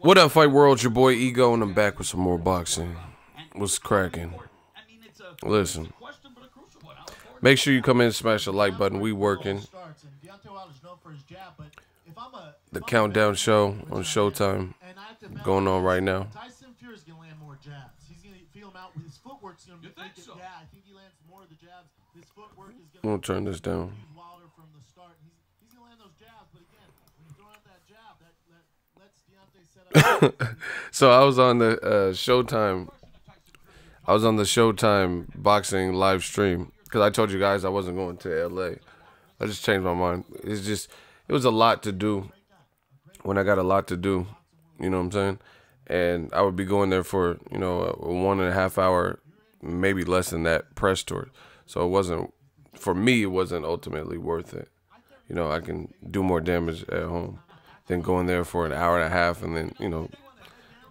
What up, Fight World? Your boy Ego, and I'm back with some more boxing. What's cracking? Listen, make sure you come in and smash the like button. We working. The countdown show on Showtime going on right now. Tyson Fury's gonna land more jabs. He's gonna feel him out with his footwork's gonna be yeah, I think he lands more of the jabs. His footwork is gonna I'm gonna turn this down. Wilder from the start. He's gonna land those jabs, but again, when you throw out that jab, that lets Deontay set up. So I was on the Showtime. I was on the Showtime boxing live stream because I told you guys I wasn't going to LA. I just changed my mind. It was a lot to do when I got a lot to do. You know what I'm saying? And I would be going there for, you know, a 1.5 hour, maybe less than that press tour. So it wasn't, for me, it wasn't ultimately worth it. You know, I can do more damage at home than going there for an hour and a half and then, you know,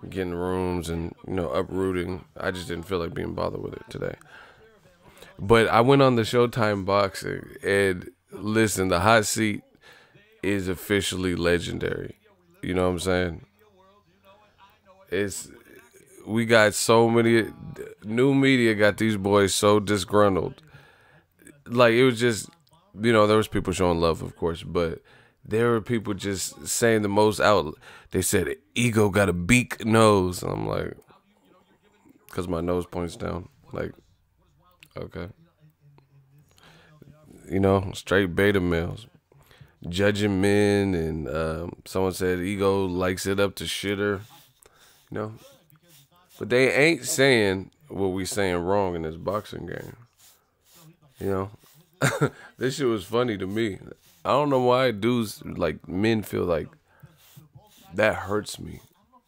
getting rooms and, you know, uprooting. I just didn't feel like being bothered with it today. But I went on the Showtime boxing and listen, the hot seat is officially legendary. You know what I'm saying? We got so many new media got these boys so disgruntled. Like, it was just, you know, there was people showing love, of course, but there were people just saying the most out. They said Ego got a beak nose. And I'm like, because my nose points down. Like, okay. You know, straight beta males. Judging men, and someone said Ego likes it up to shitter. You know? But they ain't saying what we saying wrong in this boxing game. You know? This shit was funny to me. I don't know why dudes, like, men feel like that hurts me.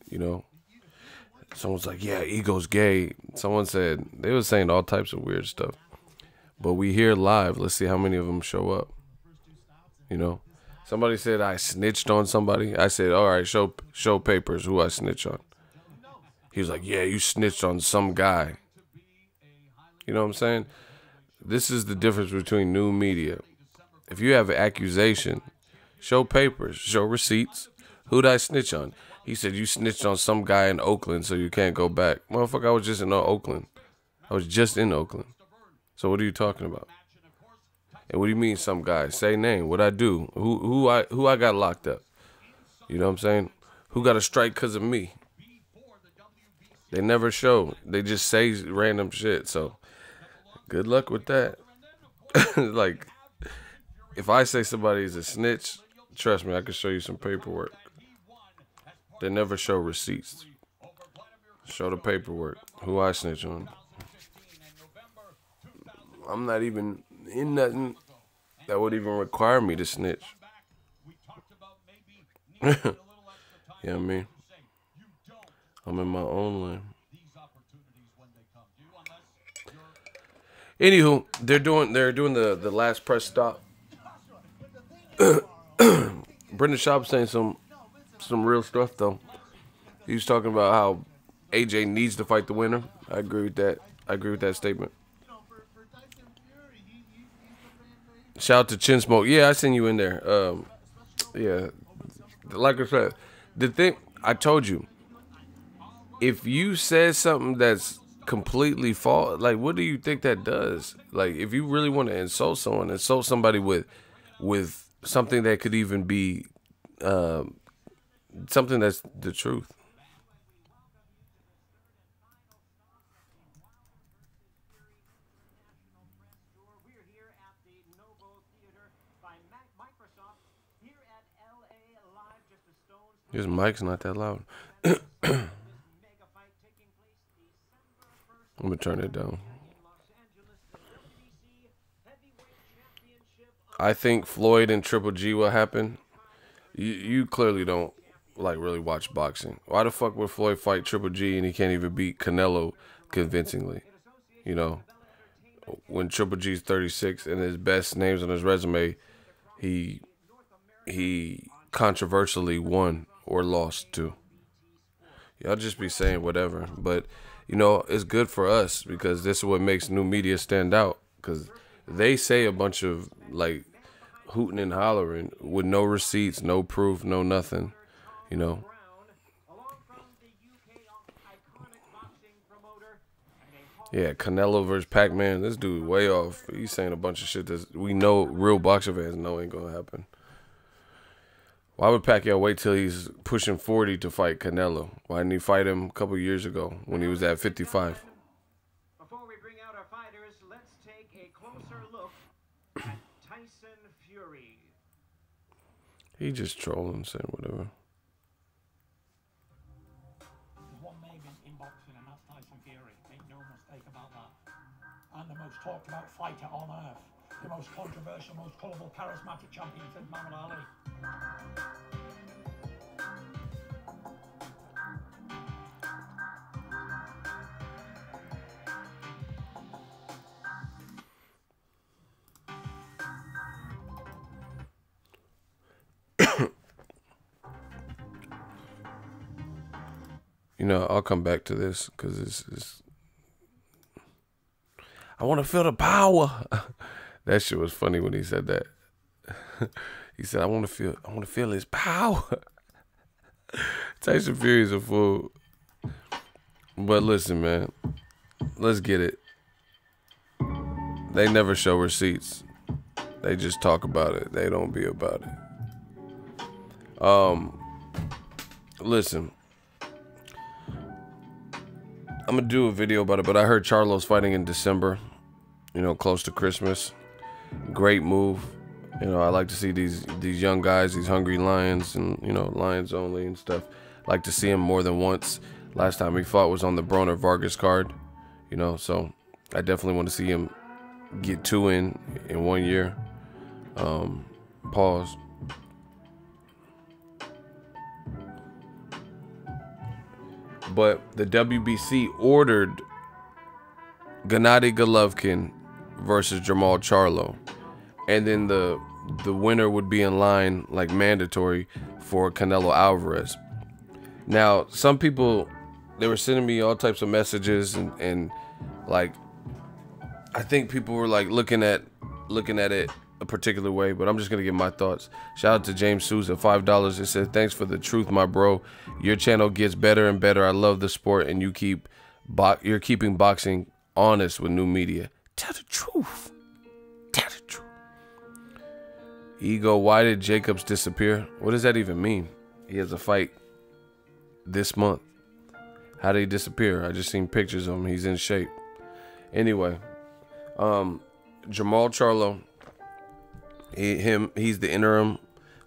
You know? Someone's like, yeah, Ego's gay. Someone said, they were saying all types of weird stuff. But we here live. Let's see how many of them show up. You know? Somebody said I snitched on somebody. I said, all right, show papers who I snitched on. He was like, yeah, you snitched on some guy. You know what I'm saying? This is the difference between new media. If you have an accusation, show papers, show receipts. Who'd I snitch on? He said, you snitched on some guy in Oakland, so you can't go back. Motherfucker, I was just in Oakland. I was just in Oakland. So what are you talking about? And what do you mean some guy? Say name. What I do? Who I got locked up? You know what I'm saying? Who got a strike because of me? They never show. They just say random shit. So good luck with that. Like, if I say somebody's a snitch, trust me, I can show you some paperwork. They never show receipts. Show the paperwork. Who I snitch on. I'm not even in nothing that would even require me to snitch. You know what I mean? I'm in my own lane. Anywho, they're doing the last press stop. Brendan Schaub saying some real stuff though. He was talking about how AJ needs to fight the winner. I agree with that. I agree with that statement. Shout out to Chin Smoke. Yeah, I seen you in there. Yeah, like I said, the thing I told you, if you said something that's completely false, like, what do you think that does? Like, if you really want to insult someone, insult somebody with something that could even be something that's the truth. His mic's not that loud. I'm gonna turn it down. I think Floyd and Triple G will happen. You clearly don't like really watch boxing. Why the fuck would Floyd fight Triple G and he can't even beat Canelo convincingly? You know, when Triple G's 36 and his best names on his resume, he controversially won or lost to. Y'all just be saying whatever, but you know, it's good for us because this is what makes new media stand out, because they say a bunch of like hooting and hollering with no receipts, no proof, no nothing, you know. Yeah, Canelo versus Pac-Man. This dude way off. He's saying a bunch of shit that we know real boxer fans know ain't gonna happen. Why would Pacquiao wait till he's pushing 40 to fight Canelo? Why didn't he fight him a couple years ago when he was at 55? Before we bring out our fighters, let's take a closer look at Tyson Fury. He just trolling, saying whatever. There's one man in boxing, and that's Tyson Fury. Make no mistake about that. And the most talked about fighter on earth. The most controversial, most colourful, charismatic champion since Muhammad Ali. You know, I'll come back to this because it's I want to feel the power. That shit was funny when he said that. He said, I want to feel his power. Tyson Fury's a fool. But listen, man, let's get it. They never show receipts. They just talk about it. They don't be about it. Listen. I'm going to do a video about it, but I heard Charlo's fighting in December, you know, close to Christmas. Great move. You know, I like to see these young guys, these hungry lions, and, you know, lions only and stuff. Like to see him more than once. Last time he fought was on the Broner Vargas card, you know, so I definitely want to see him get 2 in 1 year. Pause. But the WBC ordered Gennady Golovkin versus Jermall Charlo. And then the winner would be in line, like mandatory, for Canelo Alvarez. Now, some people, they were sending me all types of messages and like, I think people were like looking at it a particular way, but I'm just gonna give my thoughts. Shout out to James Souza, $5. It said, thanks for the truth, my bro. Your channel gets better and better. I love the sport, and you're keeping boxing honest with new media. Tell the truth. Tell the truth. Ego, why did Jacobs disappear? What does that even mean? He has a fight this month. How did he disappear? I just seen pictures of him. He's in shape. Anyway, Jermall Charlo. He's the interim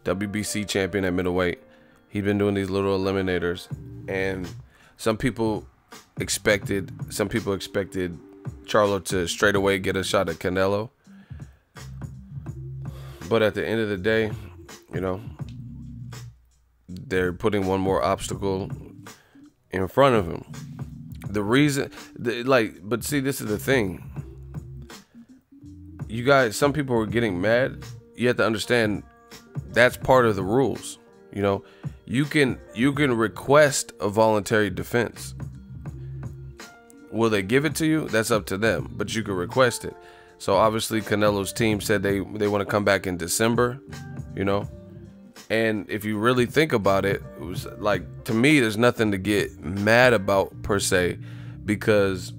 WBC champion at middleweight. He's been doing these little eliminators, and some people expected Charlo to straight away get a shot at Canelo. But at the end of the day, you know, they're putting one more obstacle in front of him. The reason, but see, this is the thing. You guys, some people were getting mad. You have to understand that's part of the rules. You know, you can request a voluntary defense. Will they give it to you? That's up to them, but you can request it. So obviously Canelo's team said they want to come back in December, you know. And if you really think about it, it was like, to me, there's nothing to get mad about per se, because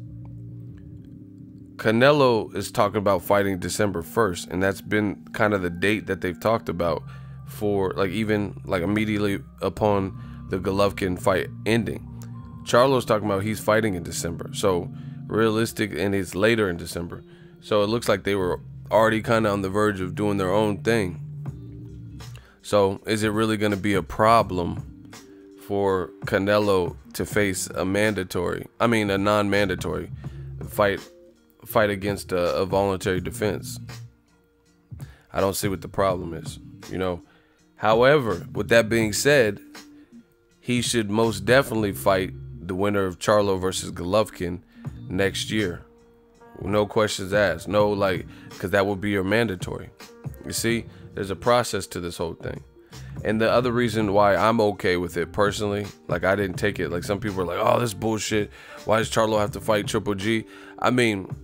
Canelo is talking about fighting December 1st, and that's been kind of the date that they've talked about for, like, even like immediately upon the Golovkin fight ending. Charlo's talking about he's fighting in December, so realistic, and it's later in December. So it looks like they were already kind of on the verge of doing their own thing. So is it really going to be a problem for Canelo to face a non-mandatory fight against a voluntary defense? I don't see what the problem is, you know. However, with that being said, he should most definitely fight the winner of Charlo versus Golovkin next year. No questions asked. No, like, because that would be your mandatory. You see, there's a process to this whole thing. And the other reason why I'm okay with it personally, like, I didn't take it, like, some people are like, oh, this bullshit. Why does Charlo have to fight Triple G? I mean,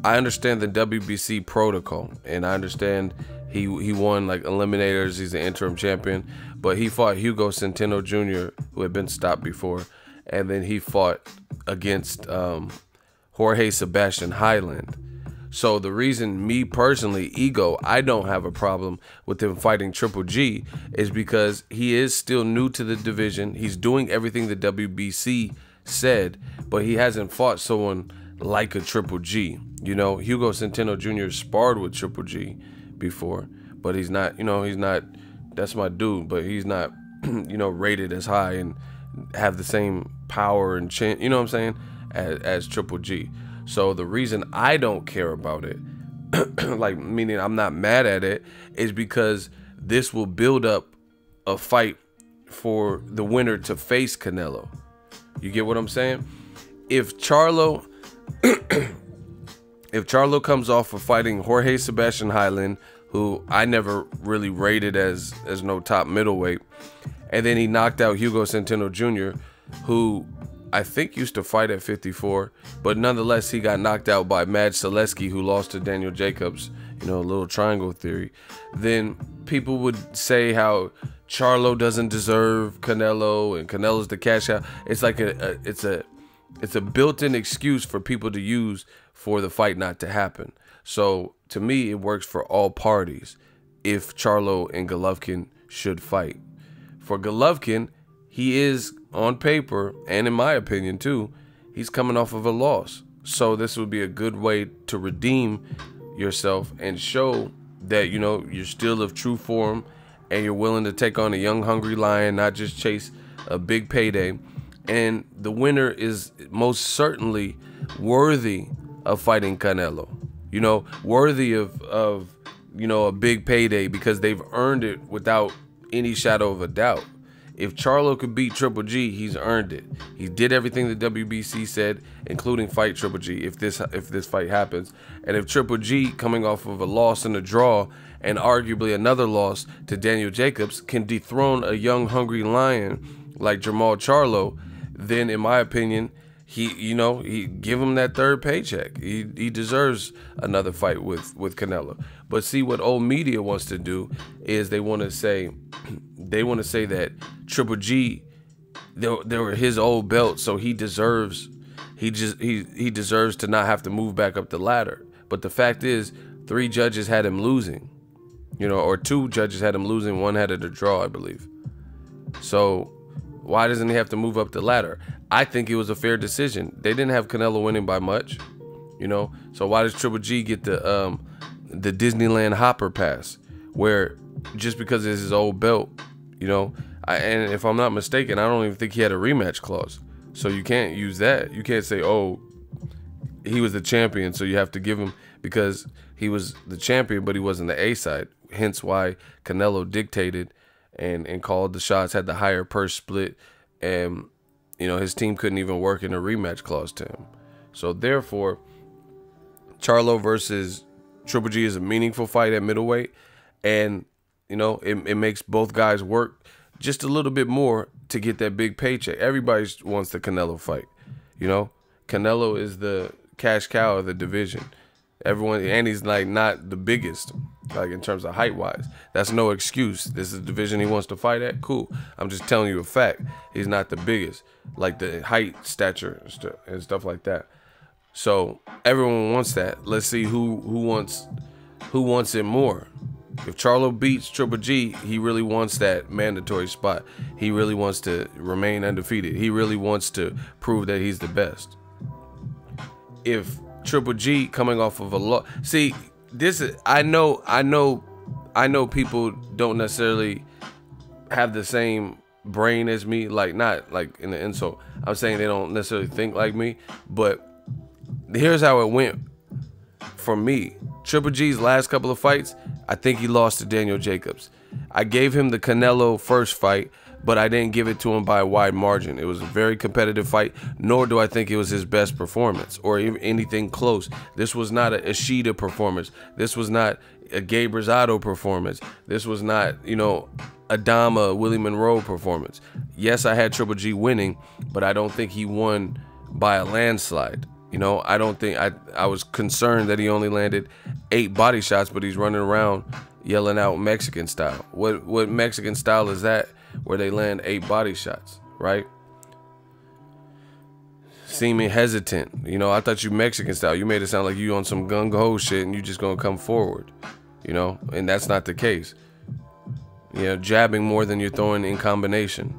I understand the WBC protocol, and I understand he won, like, eliminators. He's the interim champion. But he fought Hugo Centeno Jr., who had been stopped before. And then he fought against Jorge Sebastian Highland. So the reason me personally, Ego, I don't have a problem with him fighting Triple G is because he is still new to the division. He's doing everything the WBC said, but he hasn't fought someone like a Triple G. You know, Hugo Centeno Jr. sparred with Triple G before, but he's not, you know, he's not, that's my dude, but he's not, you know, rated as high and have the same power and chin, you know what I'm saying, as Triple G. So the reason I don't care about it, like meaning I'm not mad at it, is because this will build up a fight for the winner to face Canelo. You get what I'm saying? If Charlo comes off of fighting Jorge Sebastian Highland, who I never really rated as no top middleweight, and then he knocked out Hugo Centeno Jr., who I think used to fight at 54, but nonetheless he got knocked out by Mad Selesky, who lost to Daniel Jacobs, you know, a little triangle theory. Then people would say how Charlo doesn't deserve Canelo and Canelo's the cash out. It's like it's a built-in excuse for people to use for the fight not to happen. So to me, it works for all parties if Charlo and Golovkin should fight. For Golovkin, he is on paper, and in my opinion too, he's coming off of a loss. So this would be a good way to redeem yourself and show that, you know, you're still of true form and you're willing to take on a young, hungry lion, not just chase a big payday. And the winner is most certainly worthy of fighting Canelo. You know, worthy of you know, a big payday because they've earned it without any shadow of a doubt. If Charlo could beat Triple G, he's earned it. He did everything the WBC said, including fight Triple G if this fight happens. And if Triple G, coming off of a loss and a draw, and arguably another loss to Daniel Jacobs, can dethrone a young, hungry lion like Jermall Charlo, then in my opinion, he give him that third paycheck. He deserves another fight with Canelo. But see, what old media wants to do is they want to say that Triple G, they were his old belt, so he deserves to not have to move back up the ladder. But the fact is, 3 judges had him losing, you know, or 2 judges had him losing, 1 had it a draw, I believe. So why doesn't he have to move up the ladder? I think it was a fair decision. They didn't have Canelo winning by much, you know. So why does Triple G get the Disneyland Hopper pass, where just because it's his old belt, you know? And if I'm not mistaken, I don't even think he had a rematch clause. So you can't use that. You can't say, oh, he was the champion, so you have to give him, because he was the champion, but he wasn't the A side. Hence why Canelo dictated and called the shots, had the higher purse split, and you know, his team couldn't even work in a rematch clause to him. So therefore, Charlo versus Triple G is a meaningful fight at middleweight, and you know, it makes both guys work just a little bit more to get that big paycheck. Everybody wants the Canelo fight, you know. Canelo is the cash cow of the division. Everyone, and he's like not the biggest, like in terms of height wise. That's no excuse. This is the division he wants to fight at. Cool. I'm just telling you a fact. He's not the biggest, like the height, stature, and stuff like that. So everyone wants that. Let's see who wants it more. If Charlo beats Triple G, he really wants that mandatory spot. He really wants to remain undefeated. He really wants to prove that he's the best. If Triple G coming off of a loss, see, this is, I know people don't necessarily have the same brain as me, like not like in the insult. I'm saying they don't necessarily think like me, but here's how it went for me. Triple G's last couple of fights, I think he lost to Daniel Jacobs. I gave him the Canelo first fight, but I didn't give it to him by a wide margin. It was a very competitive fight, nor do I think it was his best performance or anything close. This was not a Ishida performance. This was not a Gabe Rosado performance. This was not, you know, a Dama, Willie Monroe performance. Yes, I had Triple G winning, but I don't think he won by a landslide. You know, I don't think, I was concerned that he only landed 8 body shots, but he's running around yelling out Mexican style. What Mexican style is that, where they land 8 body shots, right? seeming hesitant. You know, I thought you Mexican style. You made it sound like you on some gung-ho shit and you just gonna come forward. You know, and that's not the case. You know, jabbing more than you're throwing in combination.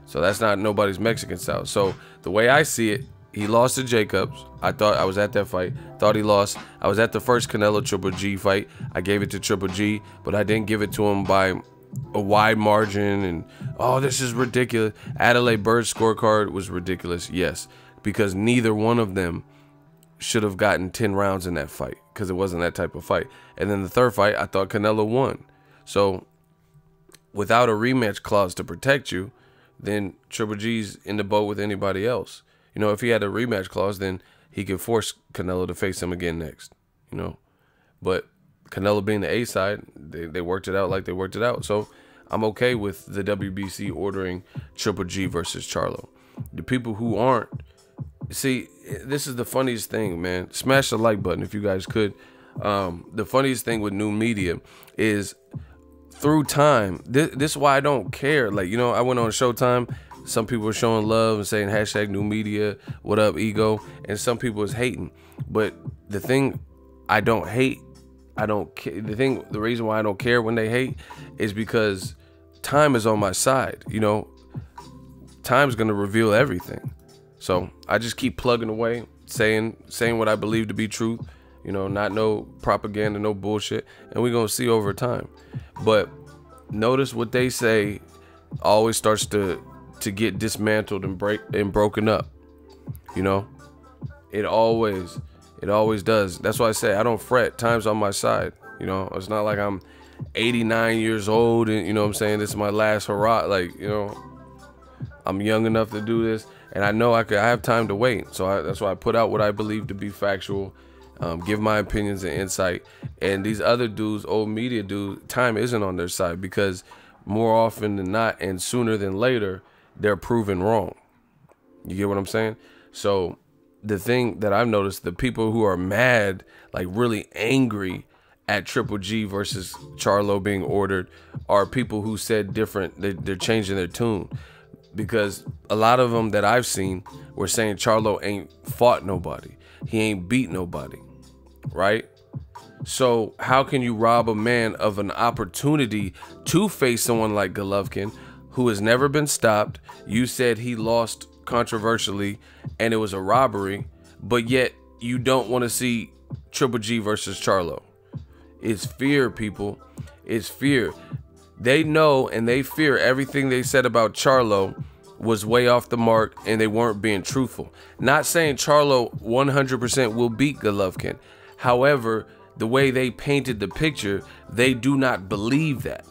So that's not nobody's Mexican style. So the way I see it, he lost to Jacobs. I thought I was at that fight. Thought he lost. I was at the first Canelo Triple G fight. I gave it to Triple G, but I didn't give it to him by a wide margin. And, oh, this is ridiculous. Adelaide Bird's scorecard was ridiculous, yes, because neither one of them should have gotten 10 rounds in that fight because it wasn't that type of fight. And then the third fight, I thought Canelo won. So without a rematch clause to protect you, then Triple G's in the boat with anybody else. You know, if he had a rematch clause, then he could force Canelo to face him again next, you know. But Canelo being the A side, they worked it out like they worked it out. So I'm okay with the WBC ordering Triple G versus Charlo. The people who aren't, see, this is the funniest thing, man. Smash the like button if you guys could. The funniest thing with new media is through time, this is why I don't care. Like, you know, I went on Showtime. Some people were showing love and saying hashtag new media, what up, ego? And some people was hating. But the thing I don't hate, I don't care. The reason why I don't care when they hate is because time is on my side. You know, time's going to reveal everything. So I just keep plugging away, saying what I believe to be truth. You know, not no propaganda, no bullshit. And we're going to see over time. But notice what they say always starts to get dismantled and broken up. You know, it always does. That's why I say I don't fret. Time's on my side. You know, it's not like I'm 89 years old and, you know what I'm saying, this is my last hurrah. Like, you know, I'm young enough to do this, and I know I have time to wait. So that's why I put out what I believe to be factual, give my opinions and insight. And these other dudes, old media dudes, time isn't on their side, because more often than not and sooner than later, they're proven wrong. You get what I'm saying? So the thing that I've noticed, the people who are mad, like really angry at Triple G versus Charlo being ordered, are people who said different. They're changing their tune, because a lot of them that I've seen were saying Charlo ain't fought nobody. He ain't beat nobody, right? So how can you rob a man of an opportunity to face someone like Golovkin, who has never been stopped? You said he lost controversially and it was a robbery, but yet you don't want to see Triple G versus Charlo. It's fear, people. It's fear. They know and they fear everything they said about Charlo was way off the mark and they weren't being truthful. Not saying Charlo 100% will beat Golovkin. However, the way they painted the picture, they do not believe that.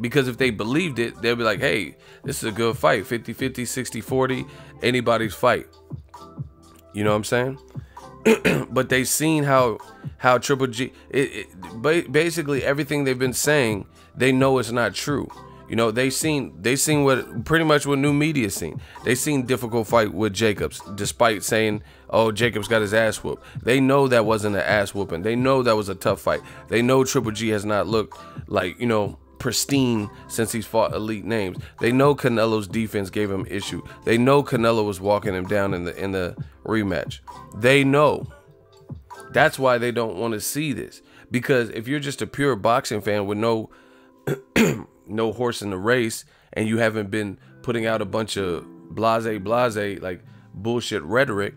Because if they believed it, they'll be like, hey, this is a good fight. 50-50, 60-40, anybody's fight. You know what I'm saying? But they seen how Triple G, basically everything they've been saying, they know it's not true. You know, they seen what pretty much what new media seen. They seen difficult fight with Jacobs, despite saying, oh, Jacobs got his ass whooped. They know that wasn't an ass whooping. They know that was a tough fight. They know Triple G has not looked like, you know, pristine since he's fought elite names. They know Canelo's defense gave him issue. They know Canelo was walking him down in the rematch. They know. That's why they don't want to see this. Because if you're just a pure boxing fan with no no horse in the race, and you haven't been putting out a bunch of blase like bullshit rhetoric,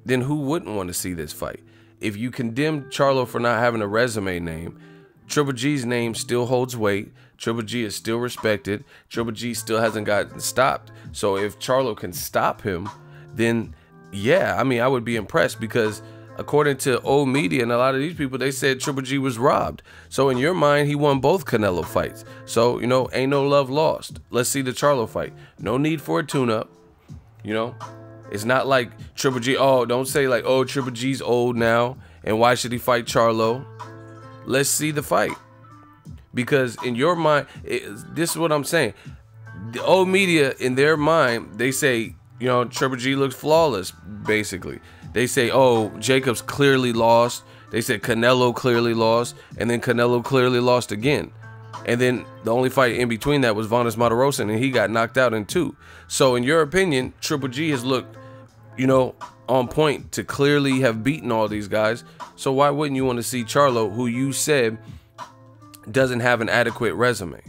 then who wouldn't want to see this fight? If you condemn Charlo for not having a resume name, Triple G's name still holds weight. Triple G is still respected. Triple G still hasn't gotten stopped. So if Charlo can stop him, then yeah, I mean, I would be impressed, because according to old media and a lot of these people, they said Triple G was robbed. So in your mind, he won both Canelo fights. So, you know, ain't no love lost. Let's see the Charlo fight. No need for a tune-up. You know, it's not like Triple G, oh, don't say like, oh, Triple G's old now, and why should he fight Charlo? Let's see the fight. Because in your mind, this is what I'm saying. The old media, in their mind, they say, you know, Triple G looks flawless, basically. They say, oh, Jacobs clearly lost. They said Canelo clearly lost. And then Canelo clearly lost again. And then the only fight in between that was Vanes Martirosyan, and he got knocked out in 2. So in your opinion, Triple G has looked you know, on point to clearly have beaten all these guys. So why wouldn't you want to see Charlo, who you said doesn't have an adequate resume?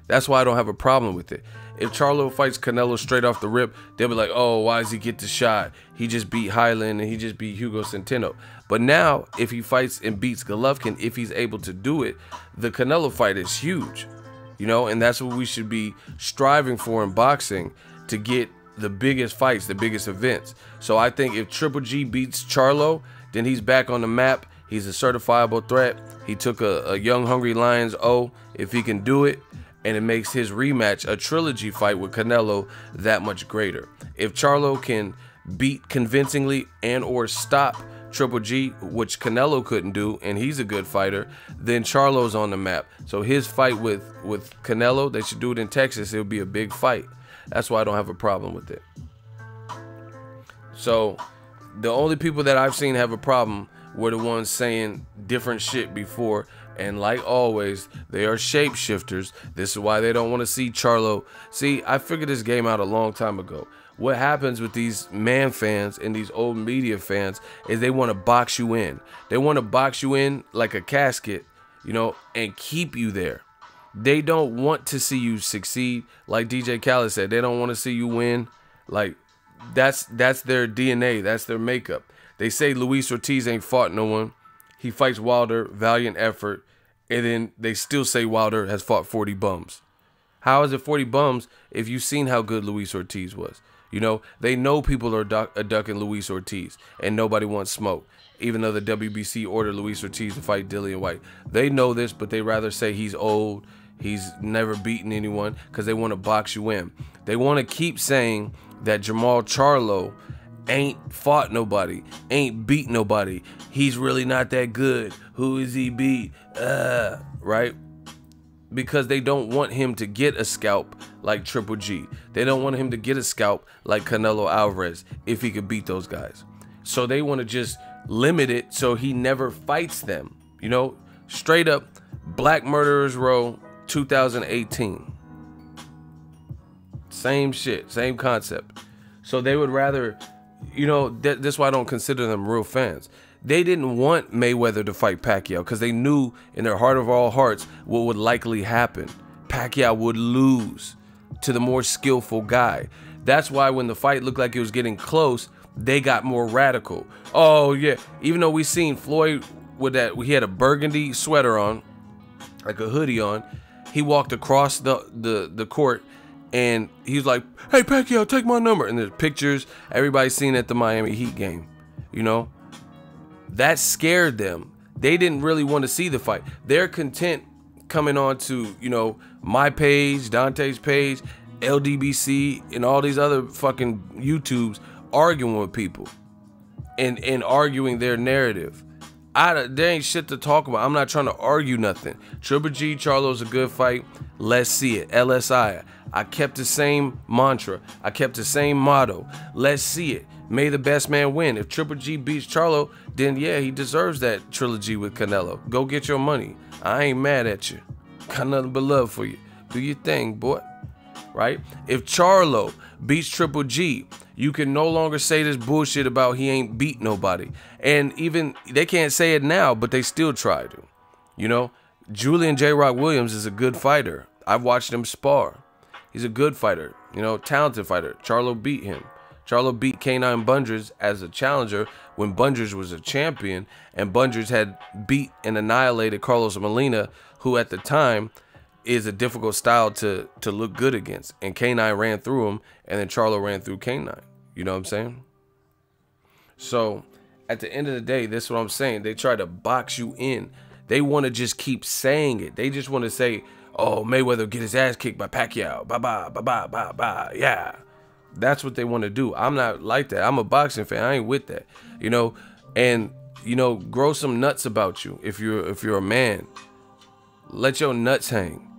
That's why I don't have a problem with it. If Charlo fights Canelo straight off the rip, they'll be like, oh, why does he get the shot? He just beat Highland and he just beat Hugo Centeno. But now, if he fights and beats Golovkin, if he's able to do it, the Canelo fight is huge. You know, and that's what we should be striving for in boxing, to get the biggest fights, the biggest events. So I think if Triple G beats Charlo, then he's back on the map. He's a certifiable threat. He took a young, hungry Lions O, if he can do it. And it makes his rematch, a trilogy fight with Canelo, that much greater. If Charlo can beat convincingly and or stop Triple G, which Canelo couldn't do, and he's a good fighter, then Charlo's on the map. So his fight with Canelo, they should do it in Texas. It'll be a big fight. That's why I don't have a problem with it. So the only people that I've seen have a problem were the ones saying different shit before. And like always, they are shapeshifters. This is why they don't want to see Charlo. See, I figured this game out a long time ago. What happens with these man fans and these old media fans is they want to box you in. They want to box you in like a casket, you know, and keep you there. They don't want to see you succeed. Like DJ Khaled said, they don't want to see you win. Like, that's their DNA. That's their makeup. They say Luis Ortiz ain't fought no one. He fights Wilder, valiant effort, and then they still say Wilder has fought 40 bums. How is it 40 bums if you've seen how good Luis Ortiz was? You know, they know people are ducking Luis Ortiz, and nobody wants smoke, even though the WBC ordered Luis Ortiz to fight Dillian White. They know this, but they rather say he's old, he's never beaten anyone, because they want to box you in. They want to keep saying that Jamal Charlo ain't fought nobody, ain't beat nobody. He's really not that good. Who is he beat? Right? Because they don't want him to get a scalp like Triple G. They don't want him to get a scalp like Canelo Alvarez if he could beat those guys. So they want to just limit it so he never fights them. You know, straight up Black Murderers Row 2018. Same shit, same concept. So they would rather, you know, that's why I don't consider them real fans. They didn't want Mayweather to fight Pacquiao because they knew in their heart of all hearts what would likely happen. Pacquiao would lose to the more skillful guy. That's why when the fight looked like it was getting close, they got more radical. Oh yeah, even though we seen Floyd with that, he had a burgundy sweater on, like a hoodie on. He walked across the court and he was like, "Hey Pacquiao, take my number." And there's pictures, everybody's seen at the Miami Heat game, you know. That scared them. They didn't really want to see the fight. They're content coming on to, you know, my page, Dante's page, LDBC, and all these other fucking YouTubes arguing with people and arguing their narrative. There ain't shit to talk about. I'm not trying to argue nothing. Triple G, Charlo's a good fight. Let's see it. LSI. I kept the same mantra. I kept the same motto. Let's see it. May the best man win. If Triple G beats Charlo, then yeah, he deserves that trilogy with Canelo. Go get your money. I ain't mad at you. Got nothing but love for you. Do your thing, boy. Right? If Charlo beats Triple G, you can no longer say this bullshit about he ain't beat nobody. And even, they can't say it now, but they still try to. You know, Julian J. Rock Williams is a good fighter. I've watched him spar. He's a good fighter, you know, talented fighter. Charlo beat him. Charlo beat K9 Bundres as a challenger when Bundres was a champion, and Bundres had beat and annihilated Carlos Molina, who at the time is a difficult style to look good against. And K9 ran through him, and then Charlo ran through K9. You know what I'm saying? So at the end of the day, this is what I'm saying. They try to box you in. They want to just keep saying it. They just want to say, oh, Mayweather get his ass kicked by Pacquiao. Bye-bye, bye-bye, bye-bye, yeah. That's what they want to do. I'm not like that. I'm a boxing fan. I ain't with that. You know, and, you know, grow some nuts about you if you're a man. Let your nuts hang.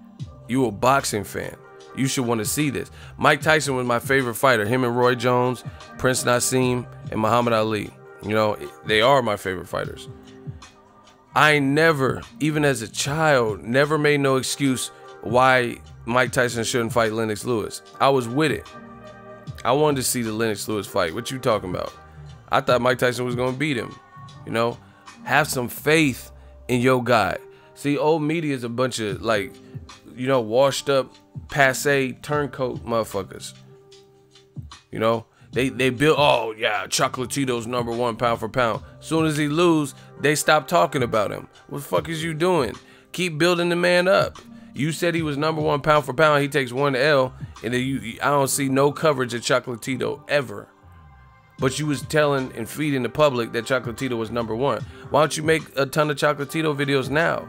You a boxing fan. You should want to see this. Mike Tyson was my favorite fighter. Him and Roy Jones, Prince Nassim, and Muhammad Ali. You know, they are my favorite fighters. I never, even as a child, never made no excuse why Mike Tyson shouldn't fight Lennox Lewis. I was with it. I wanted to see the Lennox Lewis fight. What you talking about? I thought Mike Tyson was gonna beat him. You know, have some faith in your guy. See, old media is a bunch of like, you know, washed up, passe, turncoat motherfuckers. You know, they build, oh yeah, Chocolatito's #1 pound for pound. Soon as he lose, they stop talking about him. What the fuck is you doing? Keep building the man up. You said he was #1 pound for pound. He takes 1 L, and then I don't see no coverage of Chocolatito ever. But you was telling and feeding the public that Chocolatito was #1. Why don't you make a ton of Chocolatito videos now?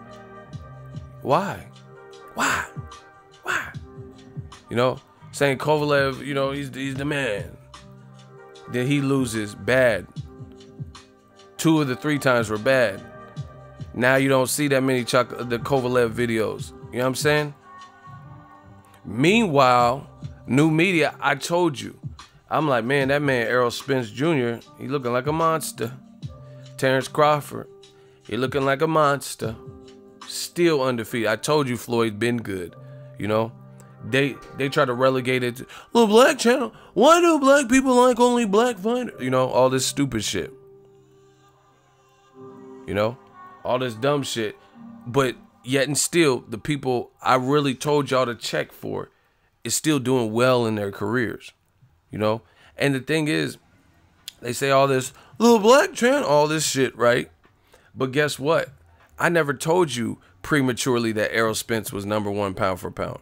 Why? Why? You know, saying Kovalev, you know, he's the man. Then he loses bad. 2 of the 3 times were bad. Now you don't see that many the Kovalev videos. You know what I'm saying? Meanwhile, new media, I told you. I'm like, man, that man Errol Spence Jr., he looking like a monster. Terrence Crawford, he looking like a monster. Still undefeated. I told you Floyd been good. You know? They try to relegate it to the black channel. Why do black people like only black fighters? You know, all this stupid shit. You know? All this dumb shit. But yet and still, the people I really told y'all to check for is still doing well in their careers. You know? And the thing is, they say all this, the black channel, all this shit, right? But guess what? I never told you prematurely that Errol Spence was #1 pound for pound.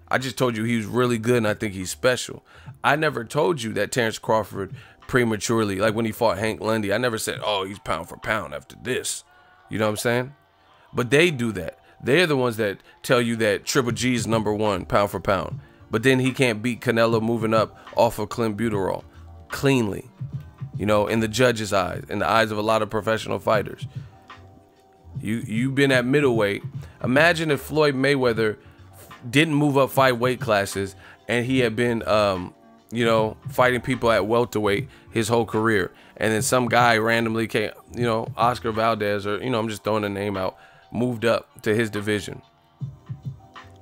I just told you he was really good and I think he's special. I never told you that Terrence Crawford prematurely, like when he fought Hank Lundy, I never said, oh, he's pound for pound after this. You know what I'm saying? But they do that. They're the ones that tell you that Triple G is #1 pound for pound. But then he can't beat Canelo moving up off of clenbuterol cleanly. You know, in the judge's eyes, in the eyes of a lot of professional fighters. You've been at middleweight. Imagine if Floyd Mayweather didn't move up 5 weight classes and he had been, you know, fighting people at welterweight his whole career. And then some guy randomly came, you know, Oscar Valdez, or, you know, I'm just throwing a name out, moved up to his division.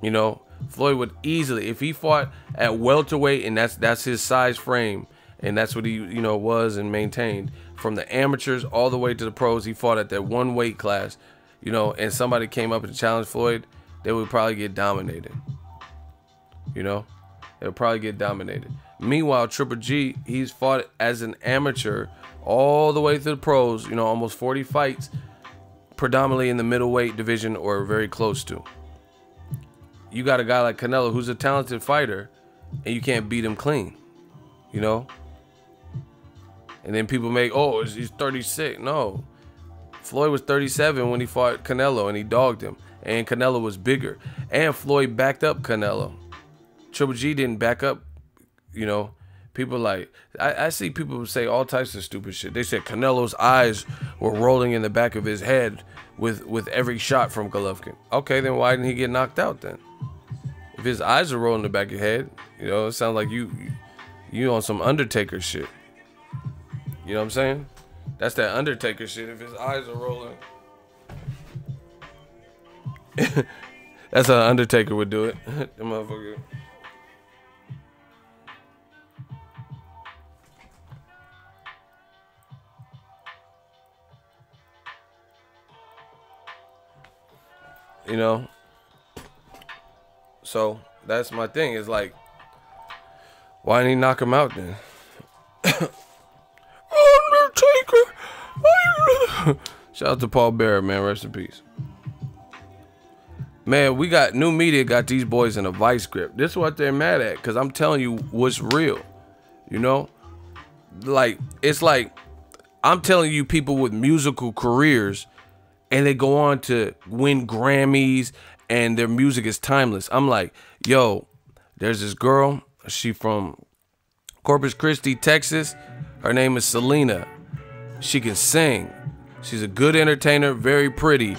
You know, Floyd would easily, if he fought at welterweight and that's his size frame, and that's what he, you know, was and maintained from the amateurs all the way to the pros. He fought at that 1 weight class, you know, and somebody came up and challenged Floyd, they would probably get dominated. You know, they would probably get dominated. Meanwhile, Triple G, he's fought as an amateur all the way to the pros, you know, almost 40 fights, predominantly in the middleweight division or very close to. You got a guy like Canelo who's a talented fighter and you can't beat him clean, you know? And then people make, oh, he's 36. No. Floyd was 37 when he fought Canelo and he dogged him. And Canelo was bigger. And Floyd backed up Canelo. Triple G didn't back up, you know. People like, I see people say all types of stupid shit. They said Canelo's eyes were rolling in the back of his head with every shot from Golovkin. Okay, then why didn't he get knocked out then? If his eyes are rolling in the back of your head, you know, it sounds like you on some Undertaker shit. You know what I'm saying? That's that Undertaker shit. If his eyes are rolling. That's how Undertaker would do it. The motherfucker. You know? So, that's my thing. It's like, why didn't he knock him out then? Undertaker! Shout out to Paul Bearer, man. Rest in peace. Man, we got new media got these boys in a vice grip. This is what they're mad at, because I'm telling you what's real. You know? Like, it's like I'm telling you people with musical careers and they go on to win Grammys and their music is timeless. I'm like, yo, there's this girl. She from Corpus Christi, Texas. Her name is Selena. She can sing. She's a good entertainer, very pretty.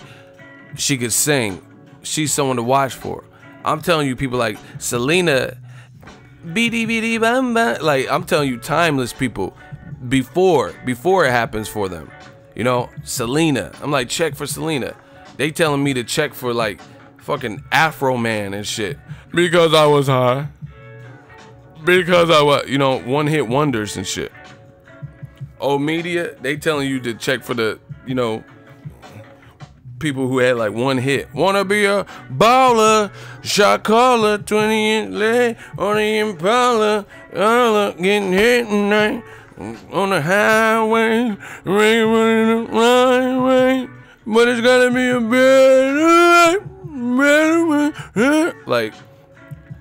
She could sing. She's someone to watch for. I'm telling you, people like Selena, like I'm telling you, timeless people before it happens for them. You know, Selena. I'm like, check for Selena. They telling me to check for like fucking Afro Man and shit. Because I was high. Because I was, you know, one hit wonders and shit. old media, they telling you to check for the, you know, people who had like one hit. Wanna be a baller, shot caller, 20-inch leg on the Impala, getting hit tonight on the highway, but it's gotta be a better way. Like,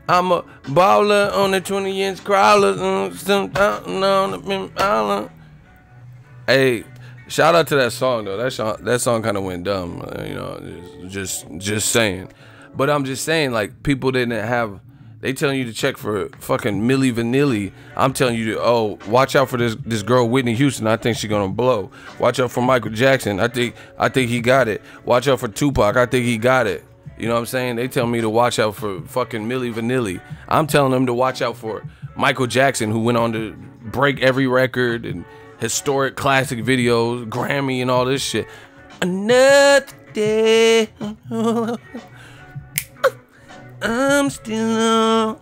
I'm a baller on the 20-inch crawler, on the Impala. Hey, shout out to that song though. That song kind of went dumb, you know. Just saying. But I'm just saying, like, people didn't have. They telling you to check for fucking Milli Vanilli. I'm telling you to watch out for this girl Whitney Houston. I think she's gonna blow. Watch out for Michael Jackson. I think he got it. Watch out for Tupac. I think he got it. You know what I'm saying? They tell me to watch out for fucking Milli Vanilli. I'm telling them to watch out for Michael Jackson, who went on to break every record and historic classic videos, Grammy and all this shit. Another day, I'm still on.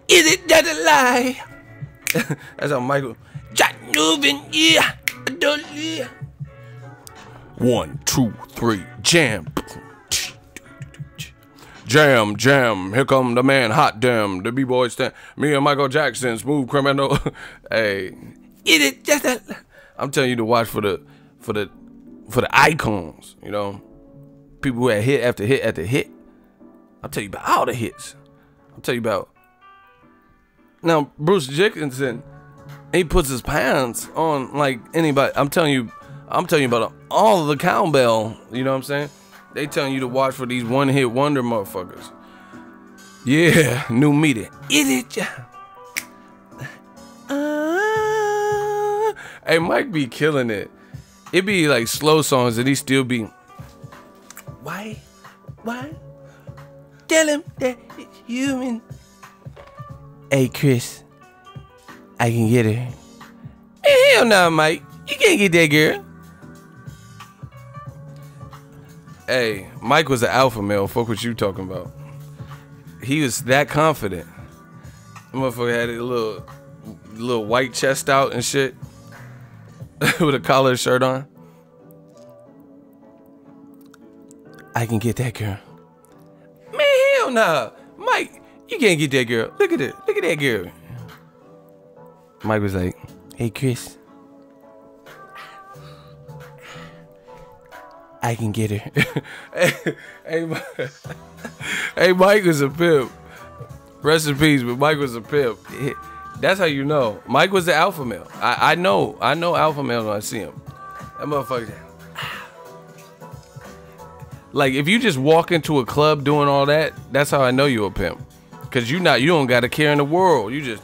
Is it that a lie? That's how Michael Jackson moving, yeah, I don't live. 1, 2, 3, jam. Jam, jam, here come the man, hot damn, the B-boy stand, me and Michael Jackson, smooth criminal. Hey, is it just that? I'm telling you to watch for the icons, you know, people who had hit after hit after hit. I'll tell you about all the hits. I'll tell you about. Now, Bruce Dickinson, he puts his pants on like anybody. I'm telling you about all of the cowbell, you know what I'm saying? They telling you to watch for these one-hit wonder motherfuckers. Yeah, new media. Is it? Hey, Mike be killing it. It be like slow songs and he still be. Why? Tell him that it's human. Hey, Chris, I can get her. Hell no, Mike. You can't get that girl. Hey, Mike was an alpha male. Fuck what you talking about. He was that confident. The motherfucker had a little white chest out and shit. With a collared shirt on. I can get that girl. Man, hell nah. Mike, you can't get that girl. Look at it. Look at that girl. Mike was like, hey, Chris. I can get her. Hey, Mike was a pimp. Rest in peace, but Mike was a pimp. That's how you know. Mike was the alpha male. I know alpha male when I see him. That motherfucker. Like, if you just walk into a club doing all that, that's how I know you a pimp. Cause you don't got a care in the world. You just.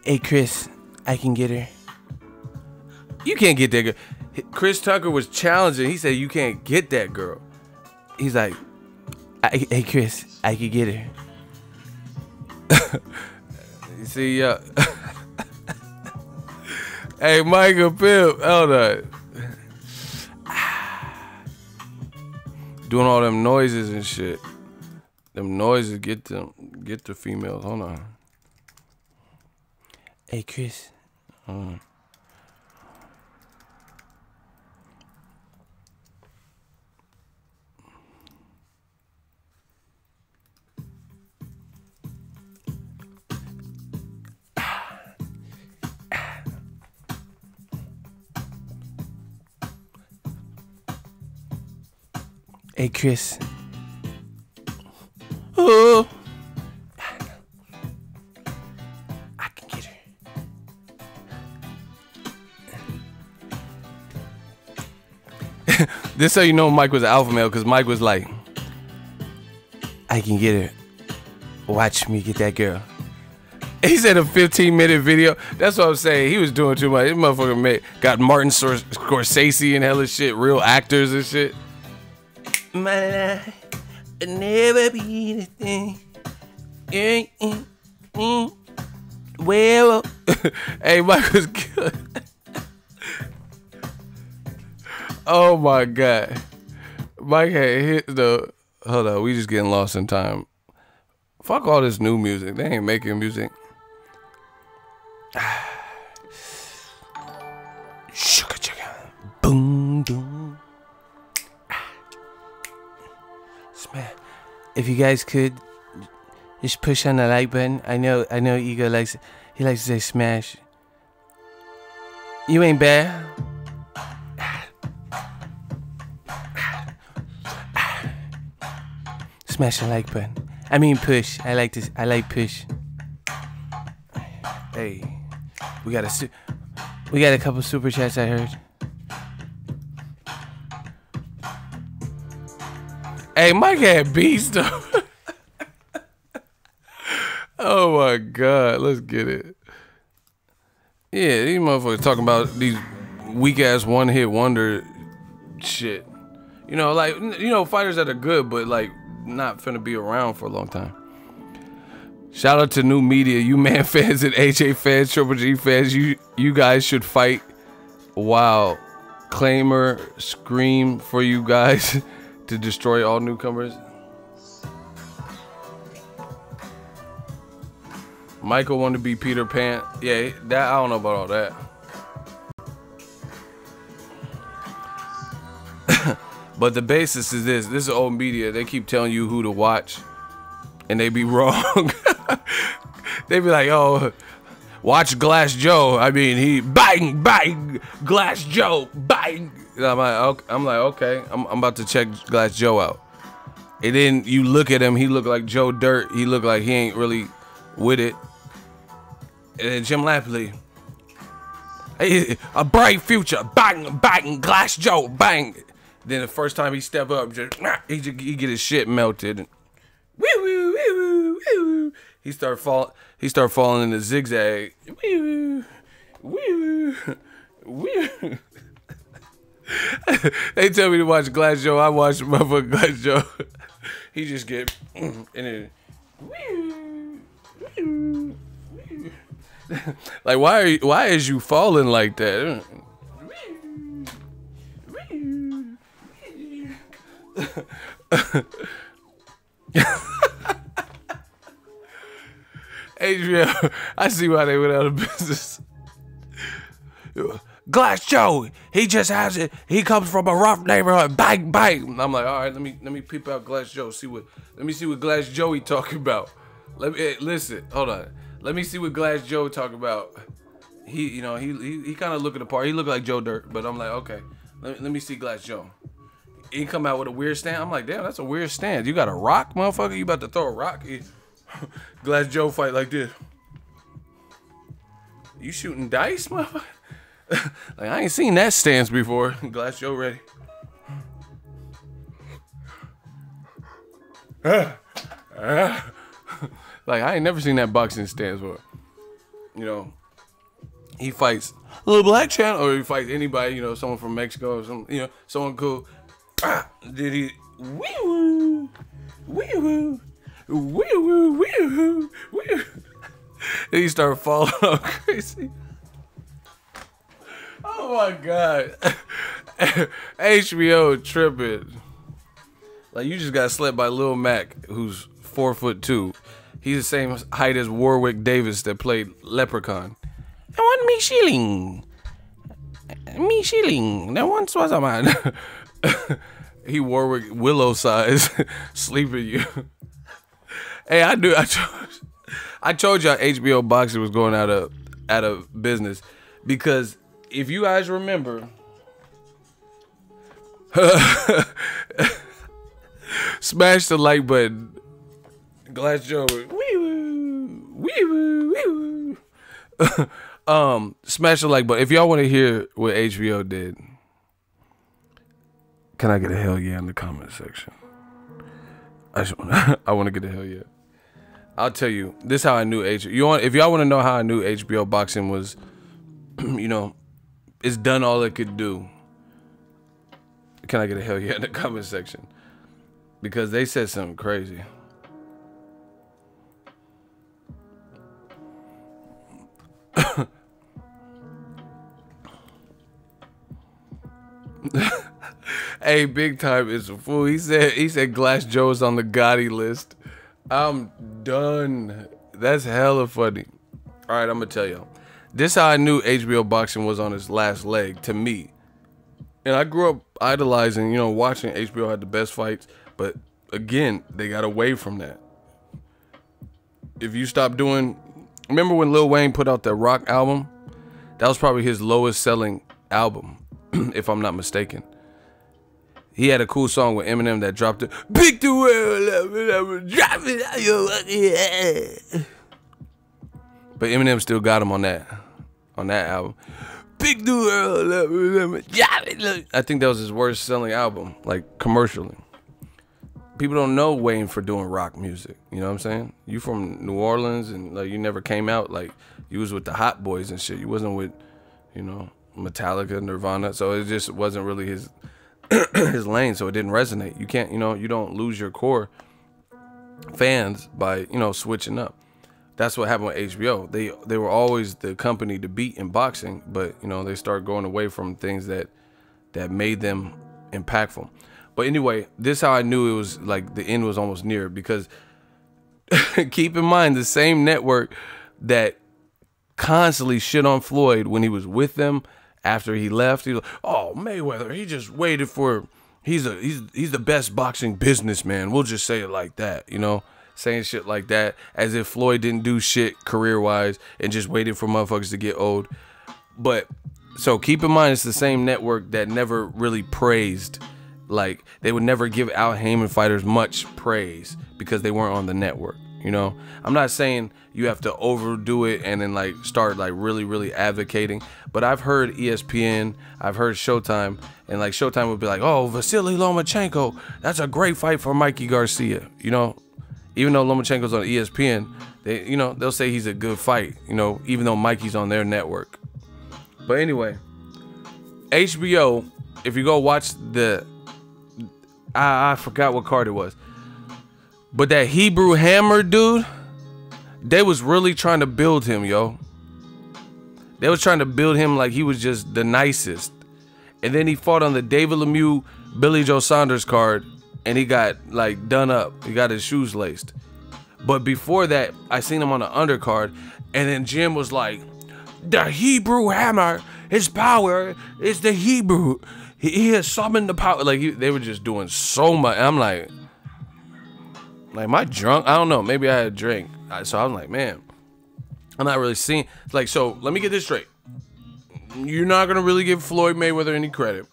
Hey, Chris, I can get her. You can't get that girl. Chris Tucker was challenging. He said, you can't get that girl. He's like, hey, Chris, I can get her. You see, hey, Michael Pimp, hold on. Doing all them noises and shit. Them noises get the females. Hold on. Hey, Chris. Hey, Chris. Oh. I can get her. This how you know Mike was an alpha male, because Mike was like, I can get her. Watch me get that girl. He said a 15-minute video. That's what I'm saying. He was doing too much. This motherfucker got Martin Scorsese and hella shit, real actors and shit. My life will never be the thing. Well, hey, Mike was good. Oh my God, Mike had hit the. Hold on, we just getting lost in time. Fuck all this new music. They ain't making music. Sugar chicken. Boom, boom. Smash. If you guys could just push on the like button. I know Ego likes. He likes to say smash. You ain't bad. Smash the like button. I mean push. I like this. I like push. Hey, we got a couple super chats I heard. Hey, Mike had beats though. Oh my God, let's get it. Yeah, these motherfuckers talking about these weak ass one hit wonder shit. You know, like fighters that are good, but like not finna be around for a long time. Shout out to new media, you man fans and HA fans, Triple G fans. You guys should fight. Wow, claimer scream for you guys to destroy all newcomers. Michael wanted to be Peter Pan. Yeah, that I don't know about all that. But the basis is this. This is old media. They keep telling you who to watch, and they be wrong. They be like, oh, watch Glass Joe. I mean, he bang, bang, Glass Joe, bang. And I'm like, okay, I'm about to check Glass Joe out. And then you look at him, he look like Joe Dirt. He look like he ain't really with it. And then Jim Lampley, hey, a bright future, bang, bang, Glass Joe, bang. Then the first time he step up, he get his shit melted. Woo woo woo woo woo. He start falling in the zigzag. Woo woo woo. They tell me to watch Glass Joe. I watch motherfucking Glass Joe. He just get and then like why is you falling like that? HBO, I see why they went out of business. Glass Joe, he just has it. He comes from a rough neighborhood. Bang, bang. I'm like, all right, let me peep out Glass Joe. Let me see what Glass Joey talking about. Listen, hold on. Let me see what Glass Joe talking about. He kind of looking the part. He look like Joe Dirt, but I'm like, okay, let me see Glass Joe. He come out with a weird stand. I'm like, damn, that's a weird stand. You got a rock, motherfucker? You about to throw a rock? Glass Joe fight like this. You shooting dice, motherfucker? Like, I ain't seen that stance before. Glass Joe ready. Like, I ain't never seen that boxing stance before. You know, he fights a little black channel, or he fights anybody, someone from Mexico or some, someone cool. Did he wee woo, wee woo, wee woo, wee woo, wee woo. Then he started falling all crazy. Oh my God. HBO tripping. Like, you just got slept by Lil Mac, who's 4'2". He's the same height as Warwick Davis that played Leprechaun. I want me shilling. Me shilling. That once was a man. He Warwick Willow size sleeping you. Hey, I told y'all HBO boxing was going out of business, because if you guys remember, smash the like button. Glass Joe, wee woo, wee woo, wee woo. Smash the like button if y'all want to hear what HBO did. Can I get a hell yeah in the comment section? I want to get a hell yeah. I'll tell you. This is how I knew HBO. If y'all want to know how I knew HBO boxing was, it's done all it could do. Can I get a hell yeah in the comment section? Because they said something crazy. Hey, Big Time is a fool. He said Glass Joe is on the Gotti list. I'm done. That's hella funny. All right, I'm gonna tell y'all. This how I knew HBO boxing was on its last leg to me. And I grew up idolizing, watching HBO had the best fights. But again, they got away from that. If you stop doing, remember when Lil Wayne put out that Rock album? That was probably his lowest selling album, if I'm not mistaken. He had a cool song with Eminem that dropped it. Big the world, drop it. But Eminem still got him on that album. Big the world, drop it. I think that was his worst selling album, like commercially. People don't know Wayne for doing rock music. You know what I'm saying? You from New Orleans and like you never came out like you was with the Hot Boys and shit. You wasn't with, Metallica, Nirvana. So it just wasn't really his his lane. So it didn't resonate. You can't, you don't lose your core fans by, switching up. That's what happened with HBO. They were always the company to beat in boxing, but they started going away from things that made them impactful. But anyway, this how I knew it was like the end was almost near, because keep in mind the same network that constantly shit on Floyd when he was with them after he left. He was like, oh, Mayweather, he just waited for he's the best boxing businessman. We'll just say it like that, saying shit like that as if Floyd didn't do shit career-wise and just waited for motherfuckers to get old. But so keep in mind it's the same network that never really praised. Like, they would never give Al Heyman fighters much praise because they weren't on the network, I'm not saying you have to overdo it and then, like, start, like, really, really advocating. But I've heard ESPN, I've heard Showtime, and, like, Showtime would be like, oh, Vasily Lomachenko, that's a great fight for Mikey Garcia, Even though Lomachenko's on ESPN, they, they'll say he's a good fight, even though Mikey's on their network. But anyway, HBO, if you go watch I forgot what card it was. But that Hebrew Hammer dude, they was really trying to build him, yo. They was trying to build him like he was just the nicest. And then he fought on the David Lemieux, Billy Joe Saunders card, and he got like done up. He got his shoes laced. But before that, I seen him on the undercard, and then Jim was like, the Hebrew Hammer, his power is the Hebrew. He has summoned the power. Like, they were just doing so much. I'm like, am I drunk? I don't know. Maybe I had a drink. So I was like, man, I'm not really seeing. Like, so let me get this straight. You're not going to really give Floyd Mayweather any credit.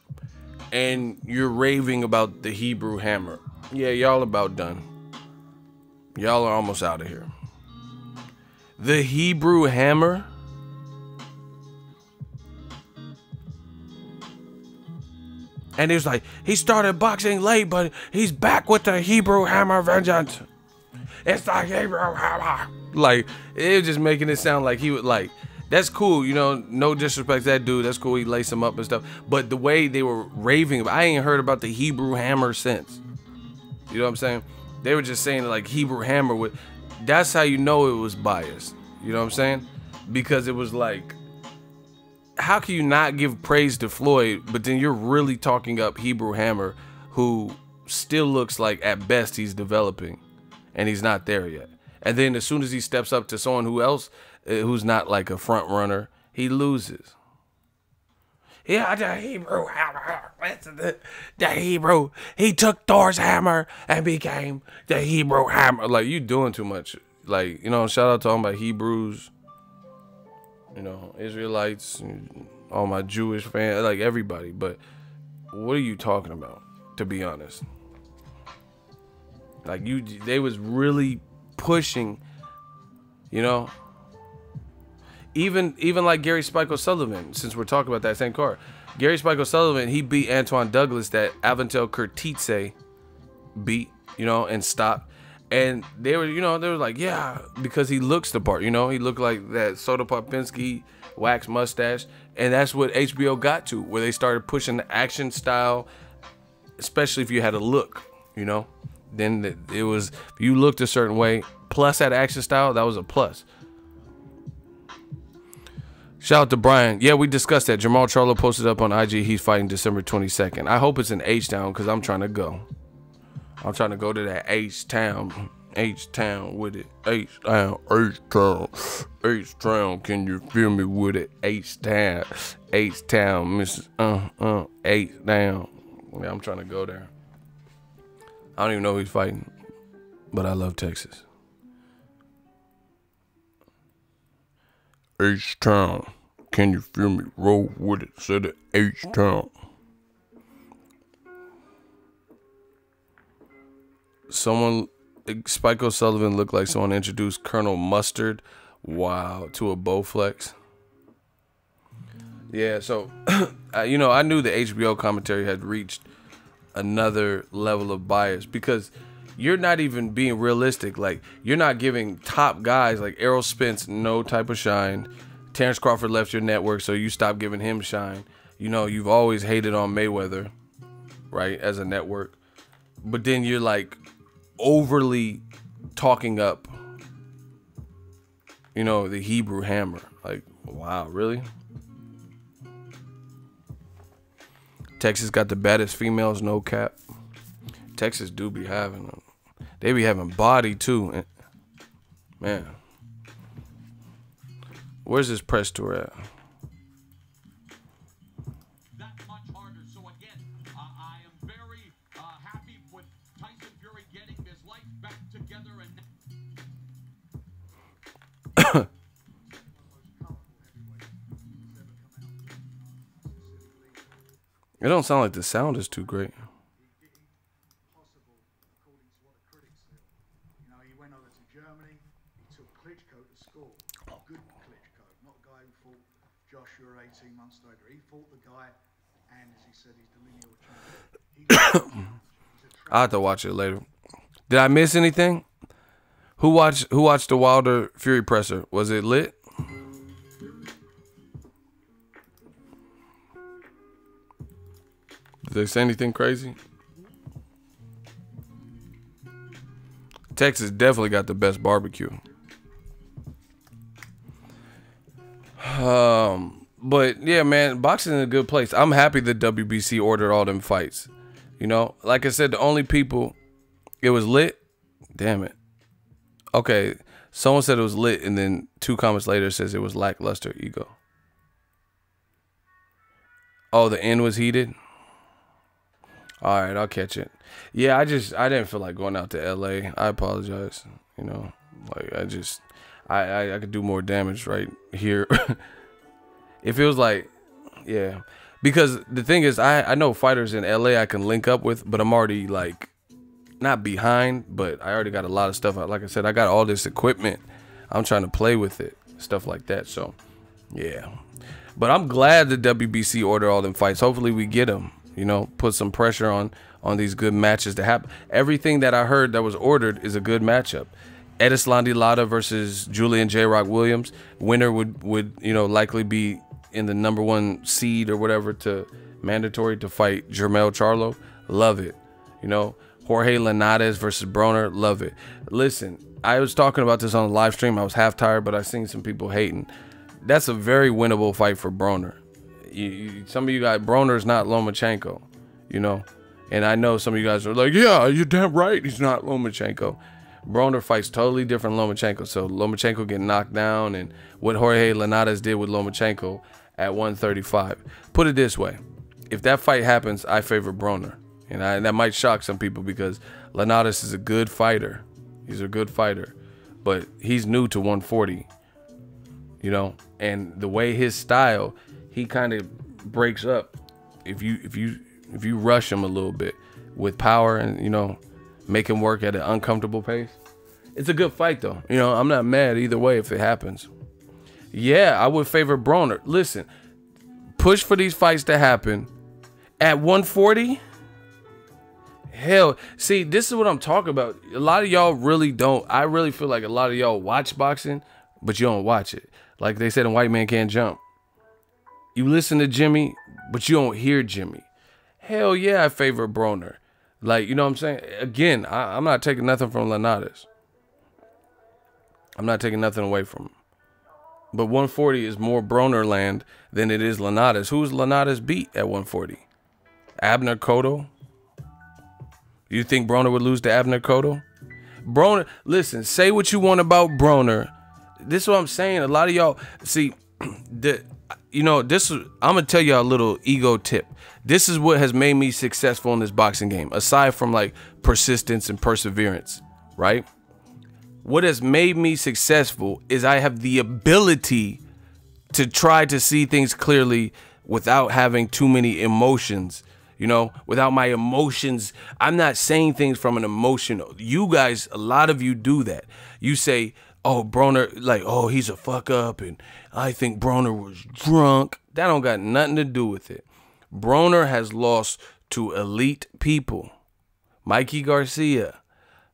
And you're raving about the Hebrew Hammer. Yeah, y'all about done. Y'all are almost out of here. The Hebrew Hammer? And he was like, he started boxing late, but he's back with the Hebrew Hammer vengeance. It's the Hebrew Hammer. Like, it was just making it sound like he would, like, that's cool, no disrespect to that dude. That's cool, he laced him up and stuff. But the way they were raving about, I ain't heard about the Hebrew Hammer since. You know what I'm saying? They were just saying, like, Hebrew Hammer would, that's how you know it was biased. You know what I'm saying? Because it was like, how can you not give praise to Floyd, but then you're really talking up Hebrew Hammer, who still looks like at best he's developing, and he's not there yet. And then as soon as he steps up to someone who's not like a front runner, he loses. Yeah, the Hebrew Hammer. The Hebrew. He took Thor's hammer and became the Hebrew Hammer. Like, you doing too much. Like, shout out to all my Hebrews. Israelites, all my Jewish fans, like everybody. But what are you talking about, to be honest? Like, they was really pushing, even like Gary Spike O'Sullivan, since we're talking about that same card. Gary Spike O'Sullivan, he beat Antoine Douglas, that Aventel Curtitze beat, and stopped. And they were, they were like, yeah, because he looks the part, he looked like that Soda Popinski wax mustache. And that's what HBO got to, where they started pushing the action style, especially if you had a look, then it was, if you looked a certain way, plus that action style, that was a plus. Shout out to Brian. Yeah, we discussed that. Jamal Charlo posted up on IG. He's fighting December 22nd. I hope it's in H-Town because I'm trying to go. I'm trying to go to that H-Town. H-Town with it. H-Town. H-Town. H-Town. Can you feel me with it? H-Town. H-Town. Mrs. H-Town. Yeah, I'm trying to go there. I don't even know who he's fighting. But I love Texas. H-Town. Can you feel me? Roll with it. Said it. H-Town. Someone, Spike O'Sullivan looked like someone introduced Colonel Mustard, wow, to a Bowflex. Yeah, so, you know, I knew the HBO commentary had reached another level of bias because you're not even being realistic. Like, you're not giving top guys like Errol Spence no type of shine. Terrence Crawford left your network, so you stopped giving him shine. You know, you've always hated on Mayweather, right, as a network. But then you're like overly talking up, you know, the Hebrew Hammer. Like, wow, really? Texas got the baddest females, no cap. Texas do be having them. They be having body too. Man. Where's this press tour at? That much harder. So again, I am very happy with Tyson Fury getting his life back together and It don't sound like the sound is too great. Possible, according to what the critics said. You know, he went over to Germany. He took Klitschko to school. Good Klitschko, not a guy who fought Joshua 18 months later. He fought the guy, and as he said, he's the lineal champion. I'll have to watch it later. Did I miss anything? Who watched the Wilder Fury presser? Was it lit? Did they say anything crazy? Texas definitely got the best barbecue. But yeah, man, boxing is a good place. I'm happy that WBC ordered all them fights. You know, like I said, the only people it was lit. Damn it. Okay, someone said it was lit, and then 2 comments later says it was lackluster. Ego. Oh, the end was heated. All right, I'll catch it. Yeah, I didn't feel like going out to LA. I apologize. You know, like I could do more damage right here. It feels like, yeah, because the thing is, I know fighters in LA I can link up with, but I'm already like not behind, but I already got a lot of stuff. Like I said, I got all this equipment. I'm trying to play with it, stuff like that. So, yeah, but I'm glad the WBC ordered all them fights. Hopefully we get them. You know, put some pressure on these good matches to happen. Everything that I heard that was ordered is a good matchup. Edislandi Lara versus Julian J. Rock Williams. Winner would you know, likely be in the #1 seed or whatever to mandatory to fight Jermell Charlo. Love it. You know, Jorge Linares versus Broner. Love it. Listen, I was talking about this on the live stream. I was half tired, but I seen some people hating. That's a very winnable fight for Broner. Some of you guys, Broner's not Lomachenko, you know, and I know some of you guys are like, yeah, you're damn right, he's not Lomachenko. Broner fights totally different Lomachenko. So Lomachenko getting knocked down, and what Jorge Linares did with Lomachenko at 135. Put it this way, if that fight happens, I favor Broner, and that might shock some people because Linares is a good fighter. He's a good fighter, but he's new to 140, you know, and the way his style. He kind of breaks up if you rush him a little bit with power and, you know, make him work at an uncomfortable pace. It's a good fight though. You know, I'm not mad either way if it happens. Yeah, I would favor Broner. Listen, push for these fights to happen at 140. Hell, see, this is what I'm talking about. A lot of y'all really don't. I really feel like a lot of y'all watch boxing, but you don't watch it. Like they said, a white man can't jump. You listen to Jimmy, but you don't hear Jimmy. Hell yeah, I favor Broner. Like, you know what I'm saying? Again, I'm not taking nothing from Linares. I'm not taking nothing away from him. But 140 is more Broner land than it is Linares. Who's Linares beat at 140? Abner Cotto? You think Broner would lose to Abner Cotto? Broner, listen, say what you want about Broner. This is what I'm saying. A lot of y'all, see, I'm going to tell y'all a little ego tip. This is what has made me successful in this boxing game, aside from like persistence and perseverance, right? What has made me successful is I have the ability to try to see things clearly without having too many emotions, without my emotions. I'm not saying things from an emotion. You guys, a lot of you do that. You say, oh, Broner, like, oh, he's a fuck up, and I think Broner was drunk. That don't got nothing to do with it. Broner has lost to elite people. Mikey Garcia,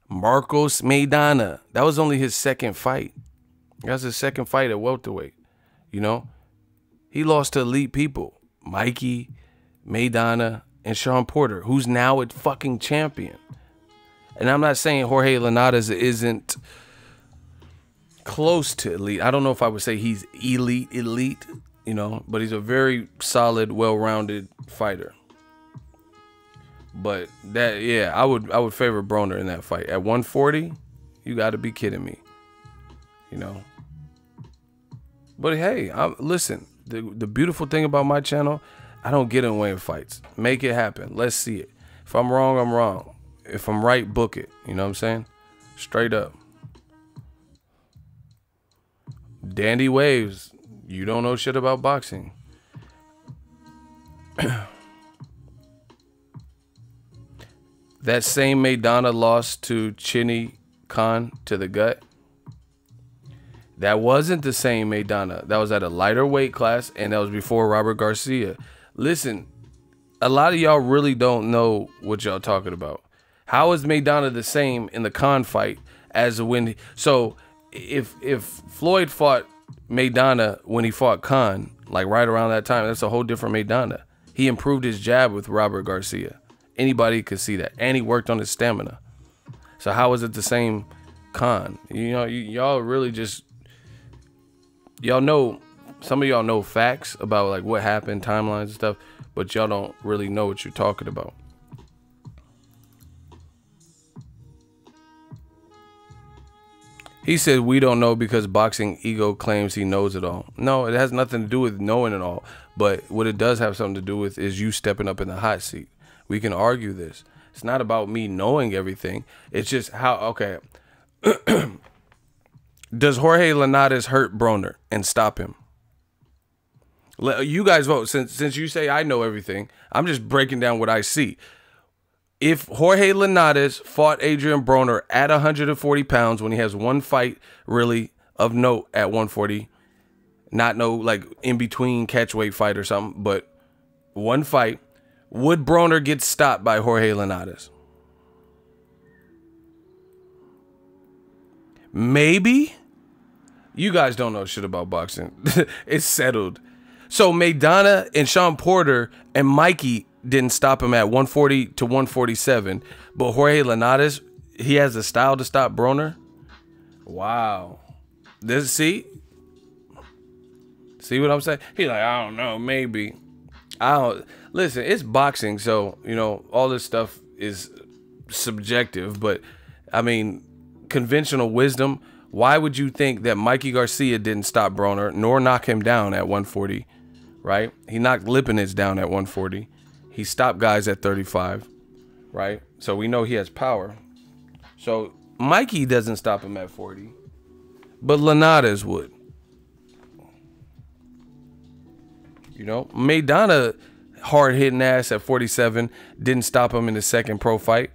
Marcos Maidana. That was only his second fight. That was his second fight at welterweight. He lost to elite people. Mikey, Maidana, and Sean Porter, who's now a fucking champion. And I'm not saying Jorge Linares isn't close to elite. I don't know if I would say he's elite, but he's a very solid, well-rounded fighter. But I would favor Broner in that fight. At 140, you got to be kidding me. But hey, listen, the beautiful thing about my channel, I don't get in weighing fights. Make it happen. Let's see it. If I'm wrong, I'm wrong. If I'm right, book it. You know what I'm saying? Straight up. Dandy Waves, you don't know shit about boxing. That same Maidana lost to Chinny Khan to the gut. That wasn't the same Maidana. That was at a lighter weight class, and that was before Robert Garcia. Listen, a lot of y'all really don't know what y'all talking about. How is Maidana the same in the Khan fight as when? So if Floyd fought Maidana when he fought Khan, like right around that time, that's a whole different Maidana. He improved his jab with Robert Garcia. Anybody could see that. And he worked on his stamina. So how is it the same Khan? Y'all really just, y'all know, some of y'all know facts about like what happened, timelines and stuff, but y'all don't really know what you're talking about. He said we don't know because Boxingego claims he knows it all. No, it has nothing to do with knowing it all. But what it does have something to do with is you stepping up in the hot seat. We can argue this. It's not about me knowing everything. It's just how, okay. Does Jorge Linares hurt Broner and stop him? You guys vote. Since you say I know everything, I'm just breaking down what I see. If Jorge Linares fought Adrian Broner at 140 pounds when he has one fight really of note at 140, not no like in between catchweight fight or something, but one fight, would Broner get stopped by Jorge Linares? Maybe. You guys don't know shit about boxing. It's settled. So Maidana and Sean Porter and Mikey didn't stop him at 140 to 147. But Jorge Linares, he has a style to stop Broner. Wow. See what I'm saying? He's like, I don't know, maybe. Listen, it's boxing, so all this stuff is subjective, but I mean, conventional wisdom, why would you think that Mikey Garcia didn't stop Broner nor knock him down at 140, right? He knocked Lipinets down at 140. He stopped guys at 35, right? So we know he has power. So Mikey doesn't stop him at 40, but Linares would. Maidana hard-hitting ass at 47 didn't stop him in the second pro fight,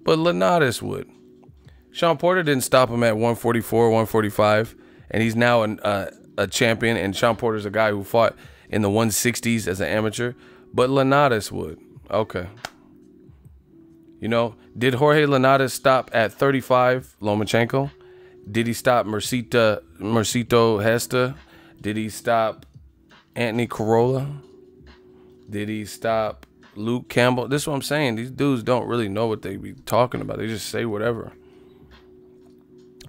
but Linares would. Sean Porter didn't stop him at 144, 145, and he's now a champion, and Sean Porter's a guy who fought in the 160s as an amateur, but Linares would. Okay. Did Jorge Linares stop at 35 Lomachenko? Did he stop Mercito Hesta? Did he stop Anthony Corolla? Did he stop Luke Campbell? This is what I'm saying. These dudes don't really know what they be talking about. They just say whatever.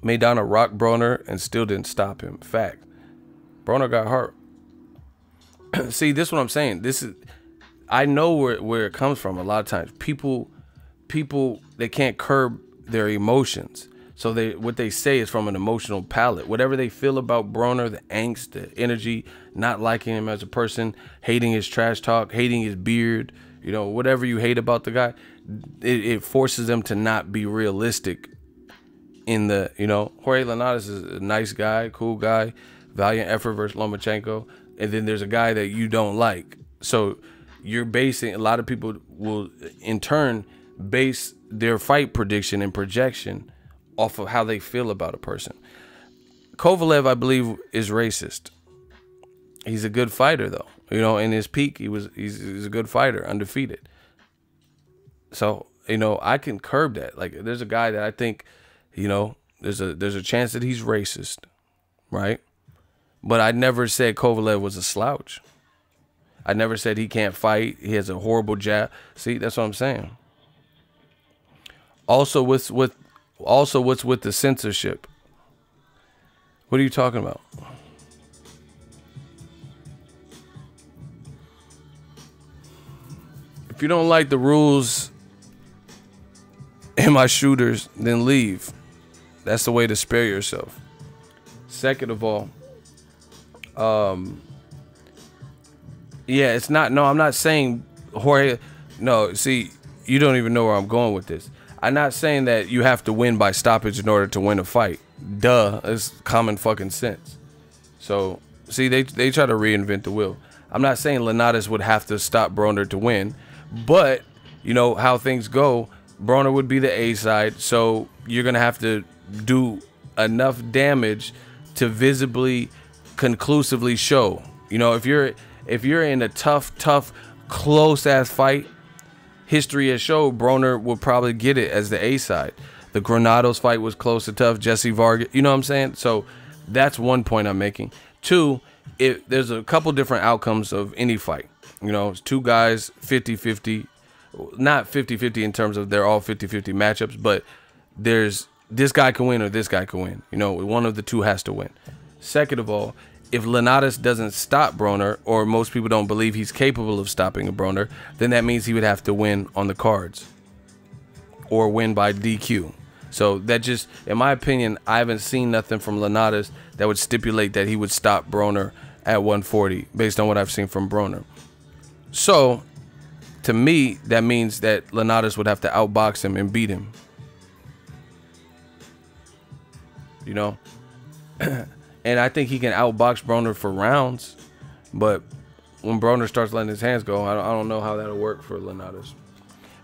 Maidana rocked Broner and still didn't stop him. Fact. Broner got hurt. See, this is what I'm saying. I know where it comes from. A lot of times, people they can't curb their emotions. So what they say is from an emotional palette. Whatever they feel about Broner, the angst, the energy, not liking him as a person, hating his trash talk, hating his beard, you know, whatever you hate about the guy, it forces them to not be realistic in the, you know, Jorge Linares is a nice guy, cool guy, valiant effort versus Lomachenko. And then there's a guy that you don't like. So you're basing, a lot of people will in turn base their fight prediction and projection off of how they feel about a person. Kovalev, I believe, is racist. He's a good fighter, though. You know, in his peak, he's a good fighter, undefeated. So, you know, I can curb that. Like, there's a guy that I think, you know, there's a chance that he's racist, right? But I never said Kovalev was a slouch. I never said he can't fight. He has a horrible jab. See, that's what I'm saying. Also, what's with the censorship? What are you talking about? If you don't like the rules and my shooters, then leave. That's the way to spare yourself. Second of all, yeah, it's not. No, I'm not saying Jorge. No, see, you don't even know where I'm going with this. I'm not saying that you have to win by stoppage in order to win a fight. Duh, it's common fucking sense. So, see, they try to reinvent the wheel. I'm not saying Linares would have to stop Broner to win, but you know how things go. Broner would be the A side, so you're gonna have to do enough damage to visibly, conclusively show. You know, if you're in a tough, close ass fight, history has showed Broner will probably get it as the A side. The Granados fight was close to tough. Jesse Vargas, you know what I'm saying? So that's one point I'm making. Two, there's a couple different outcomes of any fight. You know, it's two guys, 50-50. Not 50-50 in terms of they're all 50-50 matchups, but there's this guy can win or this guy can win. You know, one of the two has to win. Second of all, if Linares doesn't stop Broner, or most people don't believe he's capable of stopping a Broner, then that means he would have to win on the cards or win by DQ. So that just, in my opinion, I haven't seen nothing from Linares that would stipulate that he would stop Broner at 140 based on what I've seen from Broner. So to me, that means that Linares would have to outbox him and beat him. You know? And I think he can outbox Broner for rounds, but when Broner starts letting his hands go, I don't know how that'll work for Linares.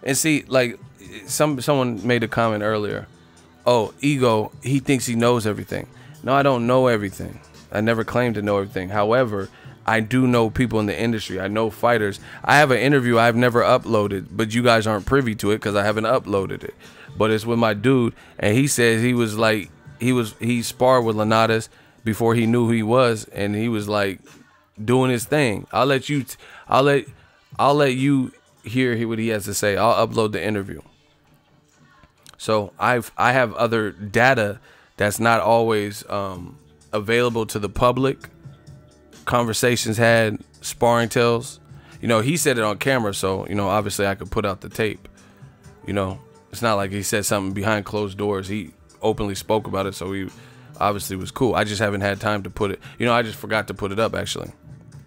And see, like someone made a comment earlier. Oh, ego, he thinks he knows everything. No, I don't know everything. I never claimed to know everything. However, I do know people in the industry. I know fighters. I have an interview I've never uploaded, but you guys aren't privy to it because I haven't uploaded it. But it's with my dude, and he says he was like, he sparred with Linares before he knew who he was, and he was like doing his thing. I'll let you hear what he has to say. I'll upload the interview. So I have other data that's not always available to the public. Conversations had, sparring tells. You know, he said it on camera, so you know, obviously I could put out the tape. You know, it's not like he said something behind closed doors. He openly spoke about it, so he obviously was cool. I just haven't had time to put it. You know, I just forgot to put it up actually.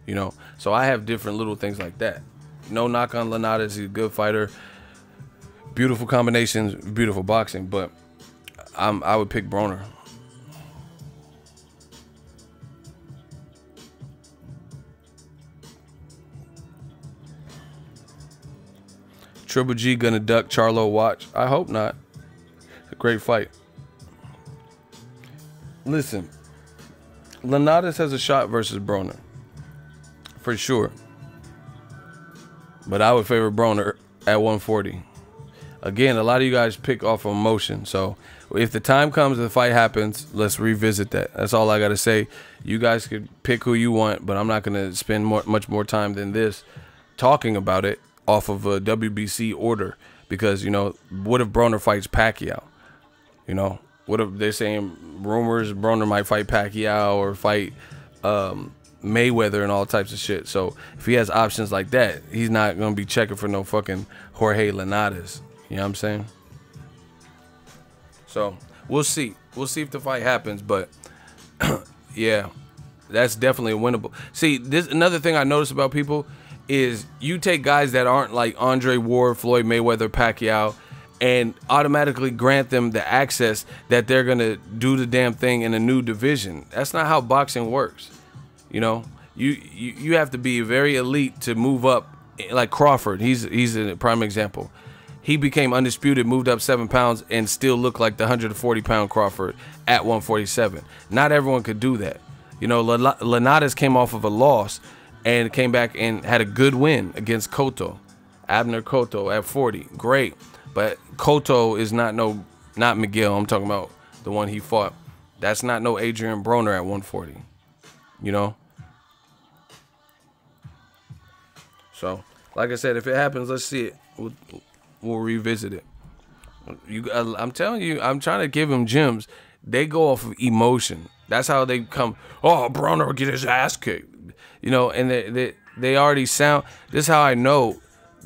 You know, so I have different little things like that. No knock on Linares, he's a good fighter. Beautiful combinations, beautiful boxing, but I would pick Broner. Triple G gonna duck Charlo watch? I hope not. It's a great fight. Listen, Linares has a shot versus Broner, for sure. But I would favor Broner at 140. Again, a lot of you guys pick off of emotion. So if the time comes, the fight happens, let's revisit that. That's all I got to say. You guys could pick who you want, but I'm not going to spend much more time than this talking about it off of a WBC order. Because, you know, what if Broner fights Pacquiao? You know, what if they're saying rumors Broner might fight Pacquiao or fight Mayweather and all types of shit. So if he has options like that, he's not gonna be checking for no fucking Jorge Linares. You know what I'm saying? So we'll see. We'll see if the fight happens, but yeah, that's definitely a winnable. See, this another thing I notice about people is you take guys that aren't like Andre Ward, Floyd Mayweather, Pacquiao, and automatically grant them the access that they're gonna do the damn thing in a new division. That's not how boxing works. You know, you have to be very elite to move up. Like Crawford, he's a prime example. He became undisputed, moved up 7 pounds, and still looked like the 140-pound Crawford at 147. Not everyone could do that. You know, Linares came off of a loss and came back and had a good win against Cotto, Abner Cotto at 40. Great, but Cotto is not Miguel. I'm talking about the one he fought. That's not no Adrian Broner at 140. You know. So, like I said, if it happens, let's see it. We'll revisit it. I'm telling you, I'm trying to give them gems. They go off of emotion. That's how they come. Oh, Broner will get his ass kicked. You know, and they already sound. This is how I know.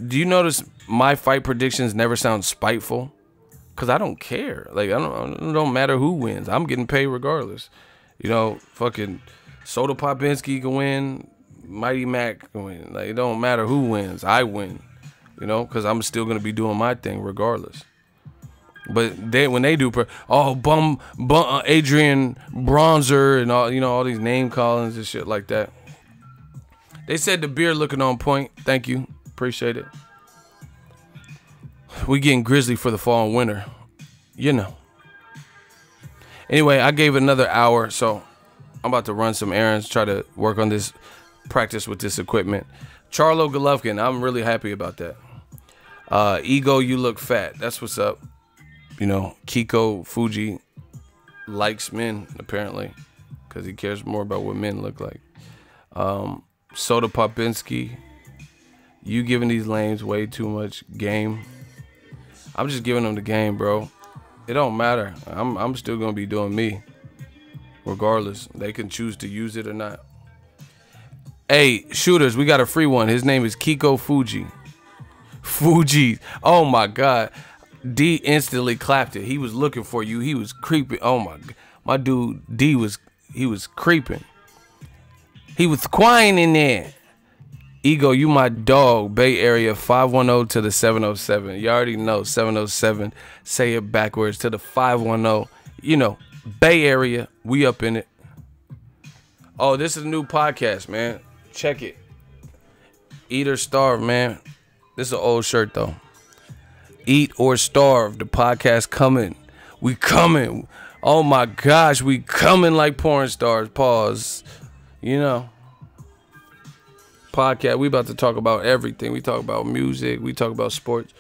Do you notice my fight predictions never sound spiteful? Cause I don't care. Like it don't matter who wins. I'm getting paid regardless. You know, fucking Soda Popinski can win. Mighty Mac can win. Like it don't matter who wins. I win. You know, because I'm still going to be doing my thing regardless. But when they do, bum Adrian Bronzer and all, you know, all these name callings and shit like that. They said the beer looking on point. Thank you. Appreciate it. We getting grizzly for the fall and winter. You know. Anyway, I gave it another hour, so I'm about to run some errands, try to work on this, practice with this equipment. Charlo Golovkin, I'm really happy about that. Ego, you look fat. That's what's up. You know, Kiko Fuji likes men, apparently, because he cares more about what men look like. Soda Popinski, you giving these lames way too much game. I'm just giving them the game, bro. It don't matter. I'm still going to be doing me, regardless. They can choose to use it or not. Hey, shooters, we got a free one. His name is Kiko Fuji. Fuji. Oh, my God. D instantly clapped it. He was looking for you. He was creeping. Oh, my God. My dude, D, was creeping. He was quiet in there. Ego, you my dog. Bay Area 510 to the 707. You already know 707. Say it backwards to the 510. You know, Bay Area. We up in it. Oh, this is a new podcast, man. Check it. Eat or Starve, man. This is an old shirt, though. Eat or Starve. The podcast coming. We coming. Oh, my gosh. We coming like porn stars. Pause. You know. Podcast. We about to talk about everything. We talk about music. We talk about sports.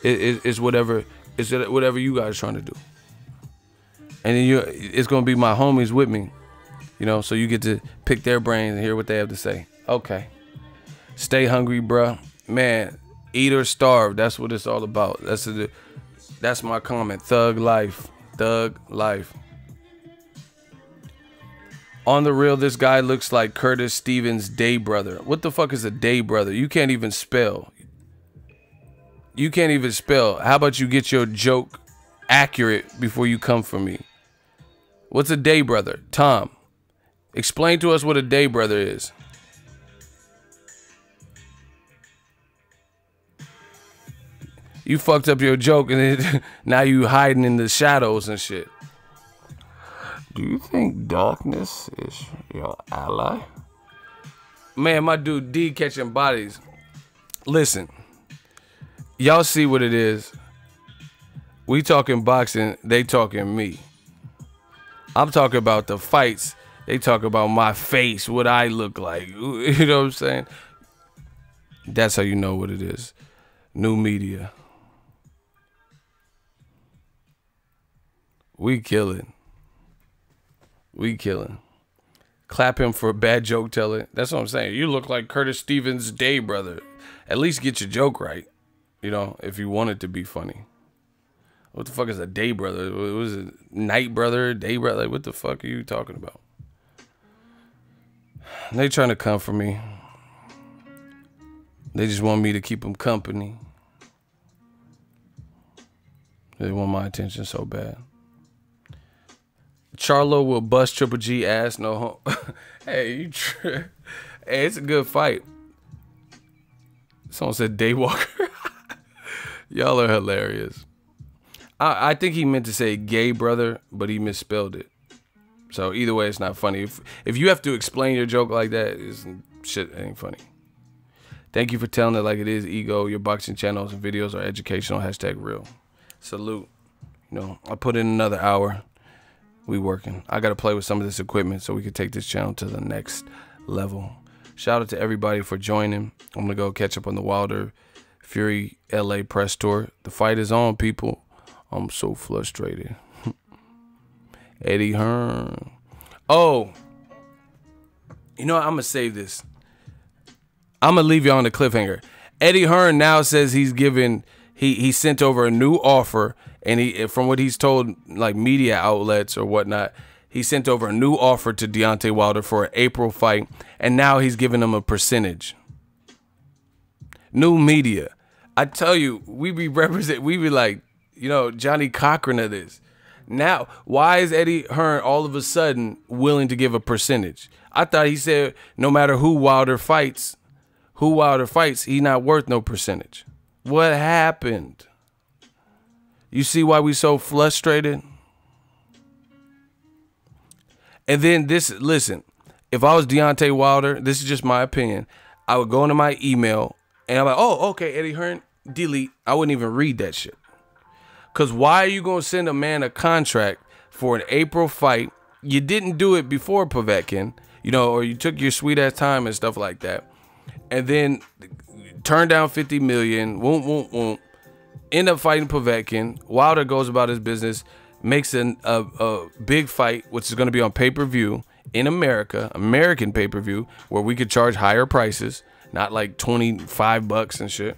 It's whatever. It's whatever you guys trying to do. And then it's going to be my homies with me. You know, so you get to pick their brains and hear what they have to say. Okay. Stay hungry, bruh. Man, eat or starve. That's what it's all about. That's my comment. Thug life. Thug life. On the real, this guy looks like Curtis Stevens' day brother. What the fuck is a day brother? You can't even spell. You can't even spell. How about you get your joke accurate before you come for me? What's a day brother? Tom. Explain to us what a day brother is. You fucked up your joke and now you hiding in the shadows and shit. Do you think darkness is your ally? Man, my dude D catching bodies. Listen, y'all see what it is. We talking boxing, they talking me. I'm talking about the fights. They talk about my face, what I look like. You know what I'm saying? That's how you know what it is. New media. We killing. We killing. Clap him for a bad joke telling. That's what I'm saying. You look like Curtis Stevens' day brother. At least get your joke right. You know, if you want it to be funny. What the fuck is a day brother? Was it night brother, day brother? Like, what the fuck are you talking about? They trying to come for me. They just want me to keep them company. They want my attention so bad. Charlo will bust Triple G ass. No, hey, hey, it's a good fight. Someone said Daywalker. Y'all are hilarious. I think he meant to say gay brother, but he misspelled it. So either way, it's not funny. If you have to explain your joke like that, shit ain't funny. Thank you for telling it like it is, Ego. Your boxing channels and videos are educational. #real. Salute. You know, I put in another hour. We working. I got to play with some of this equipment so we can take this channel to the next level. Shout out to everybody for joining. I'm going to go catch up on the Wilder Fury LA press tour. The fight is on, people. I'm so frustrated. Eddie Hearn. Oh. You know what? I'm going to save this. I'm going to leave you on the cliffhanger. Eddie Hearn now says he's given, he sent over a new offer, and he, from what he's told, like media outlets or whatnot, he sent over a new offer to Deontay Wilder for an April fight, and now he's giving him a percentage. New media. I tell you, we be like, you know, Johnny Cochran of this. Now, why is Eddie Hearn all of a sudden willing to give a percentage? I thought he said no matter who Wilder fights, he's not worth no percentage. What happened? You see why we so frustrated? And then this, listen, if I was Deontay Wilder, this is just my opinion, I would go into my email and I'm like, oh, okay, Eddie Hearn, delete. I wouldn't even read that shit. Because why are you going to send a man a contract for an April fight? You didn't do it before Povetkin, you know, or you took your sweet ass time and stuff like that. And then turn down $50 million, won't. End up fighting Povetkin. Wilder goes about his business, makes a big fight, which is going to be on pay-per-view in America, American pay-per-view, where we could charge higher prices, not like $25 and shit,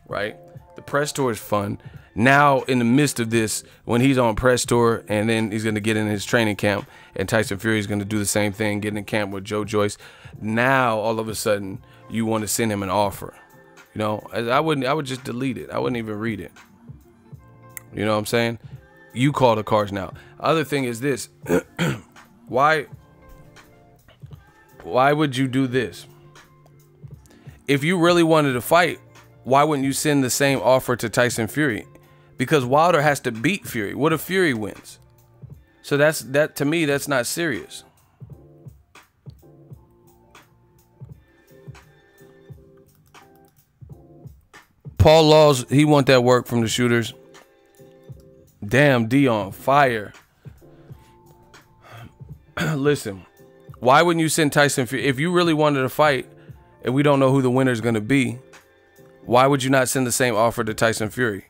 right? The press tour is fun. Now, in the midst of this, when he's on press tour and then he's going to get in his training camp and Tyson Fury is going to do the same thing, get in camp with Joe Joyce, now all of a sudden you want to send him an offer. You know, I would just delete it. I wouldn't even read it. You know what I'm saying? You call the cards now. Other thing is this. Why would you do this? If you really wanted to fight, why wouldn't you send the same offer to Tyson Fury? Because Wilder has to beat Fury. What if Fury wins? So that to me, that's not serious. Paul Laws, he want that work from the shooters. Damn, D on fire. Listen, why wouldn't you send Tyson Fury? If you really wanted to fight and we don't know who the winner is going to be, why would you not send the same offer to Tyson Fury?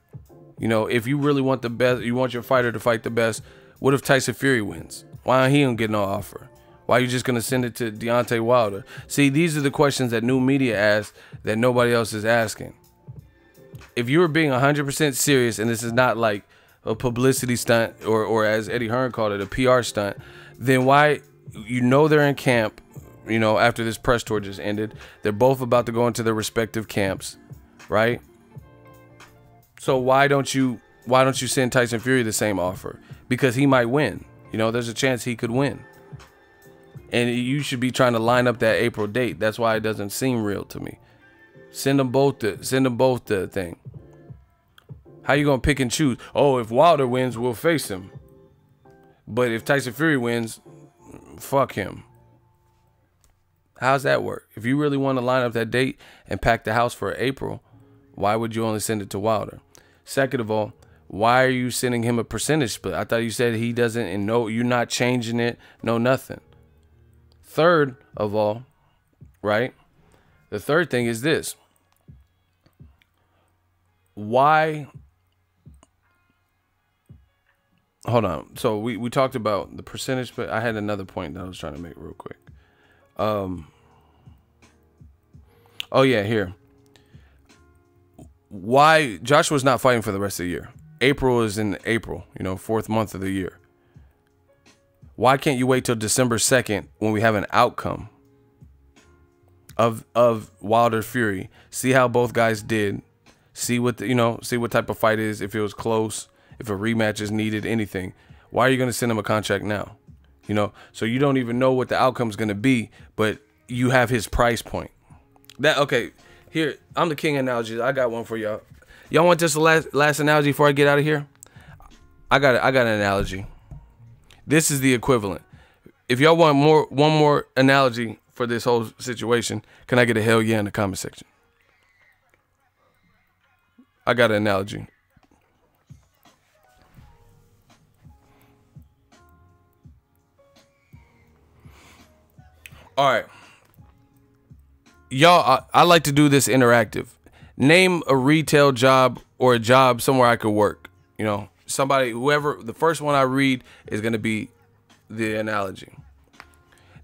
You know, if you really want the best, you want your fighter to fight the best, what if Tyson Fury wins? Why don't he don't get no offer? Why are you just going to send it to Deontay Wilder? See, these are the questions that new media asks that nobody else is asking. If you were being 100% serious, and this is not like a publicity stunt or as Eddie Hearn called it, a PR stunt, then why, you know, they're in camp, you know, after this press tour just ended. They're both about to go into their respective camps, right? So why don't you send Tyson Fury the same offer? Because he might win. You know, there's a chance he could win. And you should be trying to line up that April date. That's why it doesn't seem real to me. Send them both the thing. How you gonna pick and choose? Oh, if Wilder wins, we'll face him. But if Tyson Fury wins, fuck him. How's that work? If you really want to line up that date and pack the house for April, why would you only send it to Wilder? Second of all, why are you sending him a percentage split? I thought you said he doesn't, and no, you're not changing it, no nothing. Third of all, right? The third thing is this. Why? Hold on. So we talked about the percentage, but I had another point that I was trying to make real quick. Oh yeah, here. Why Joshua's not fighting for the rest of the year? April is in April, you know, 4th month of the year. Why can't you wait till December 2nd when we have an outcome? of Wilder Fury. See how both guys did. See what see what type of fight it is. If it was close, if a rematch is needed, anything. Why are you going to send him a contract now? So you don't even know what the outcome's going to be, but you have his price point. Okay, here, I'm the king of analogies. I got one for y'all. Y'all want this last analogy before I get out of here? I got an analogy. This is the equivalent. If y'all want one more analogy for this whole situation, can I get a hell yeah in the comment section? I got an analogy. All right. Y'all, I like to do this interactive. Name a retail job or a job somewhere I could work. Somebody, whoever, the first one I read is going to be the analogy.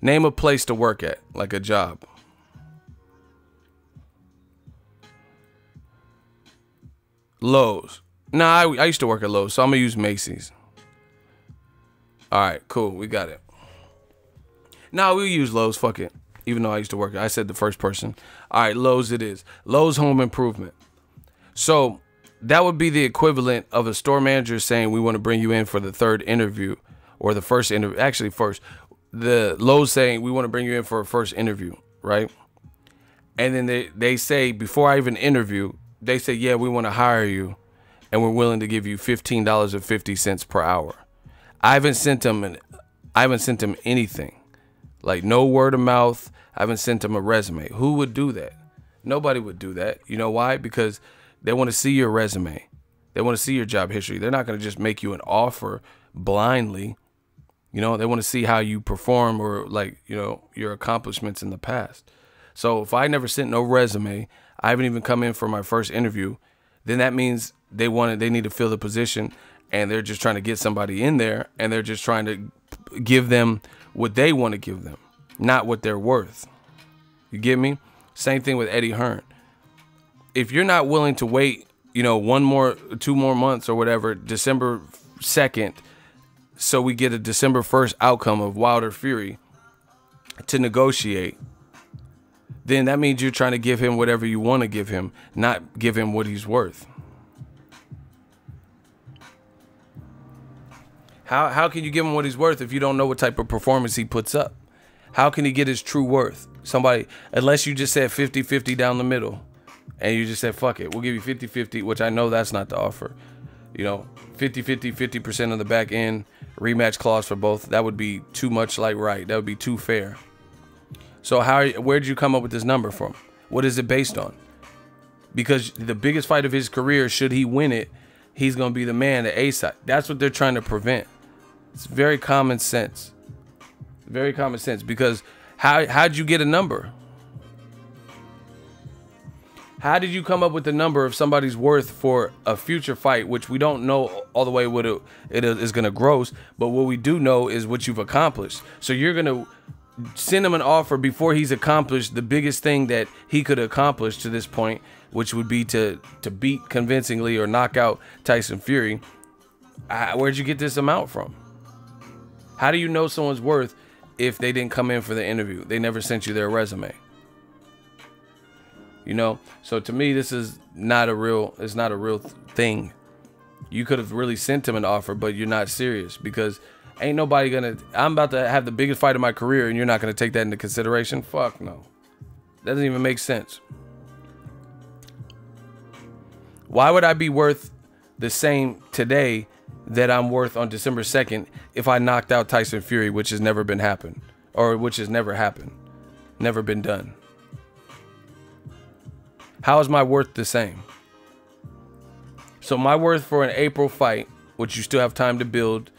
Name a place to work at, like a job. Lowe's. Nah, I used to work at Lowe's, so I'm going to use Macy's. All right, cool. We got it. Nah, we'll use Lowe's. Fuck it. Even though I used to work, I said the first person. All right, Lowe's it is. Lowe's Home Improvement. So that would be the equivalent of a store manager saying, we want to bring you in for the third interview or the first interview. Actually, first. The Lowe's saying, we want to bring you in for a first interview, right? And then they say, before I even interview, they say, yeah, we want to hire you and we're willing to give you $15.50 per hour. I haven't sent him anything. Like no word of mouth. I haven't sent him a resume. Who would do that? Nobody would do that. You know why? Because they want to see your resume. They want to see your job history. They're not going to just make you an offer blindly. They want to see how you perform or your accomplishments in the past. So if I never sent no resume, I haven't even come in for my first interview, then that means they need to fill the position and they're just trying to get somebody in there and they're just trying to give them what they want to give them, not what they're worth. You get me? Same thing with Eddie Hearn. If you're not willing to wait, 2 more months or whatever, December 2nd, so we get a December 1st outcome of Wilder Fury to negotiate, then that means you're trying to give him whatever you want to give him, not give him what he's worth. How can you give him what he's worth if you don't know what type of performance he puts up? How can he get his true worth? Unless you just said 50-50 down the middle and you just said, fuck it, we'll give you 50-50, which I know that's not the offer. 50-50, 50% on the back end, rematch clause for both. That would be too much right. That would be too fair. So where did you come up with this number from? What is it based on? Because the biggest fight of his career, should he win it, he's going to be the man, the A side. That's what they're trying to prevent. It's very common sense. Very common sense. Because how'd you get a number? How did you come up with the number of somebody's worth for a future fight, which we don't know all the way what it is going to gross, but what we do know is what you've accomplished. So you're going to send him an offer before he's accomplished the biggest thing that he could accomplish to this point, which would be to beat convincingly or knock out Tyson Fury. Where'd you get this amount from? How do you know someone's worth if they didn't come in for the interview? They never sent you their resume. So to me, this is not a real thing. You could have really sent him an offer, but you're not serious because ain't nobody I'm about to have the biggest fight of my career and you're not going to take that into consideration. Fuck no. That doesn't even make sense. Why would I be worth the same today that I'm worth on December 2nd if I knocked out Tyson Fury, which has never been happened, or which has never happened, never been done? How is my worth the same? So my worth for an April fight, which you still have time to build,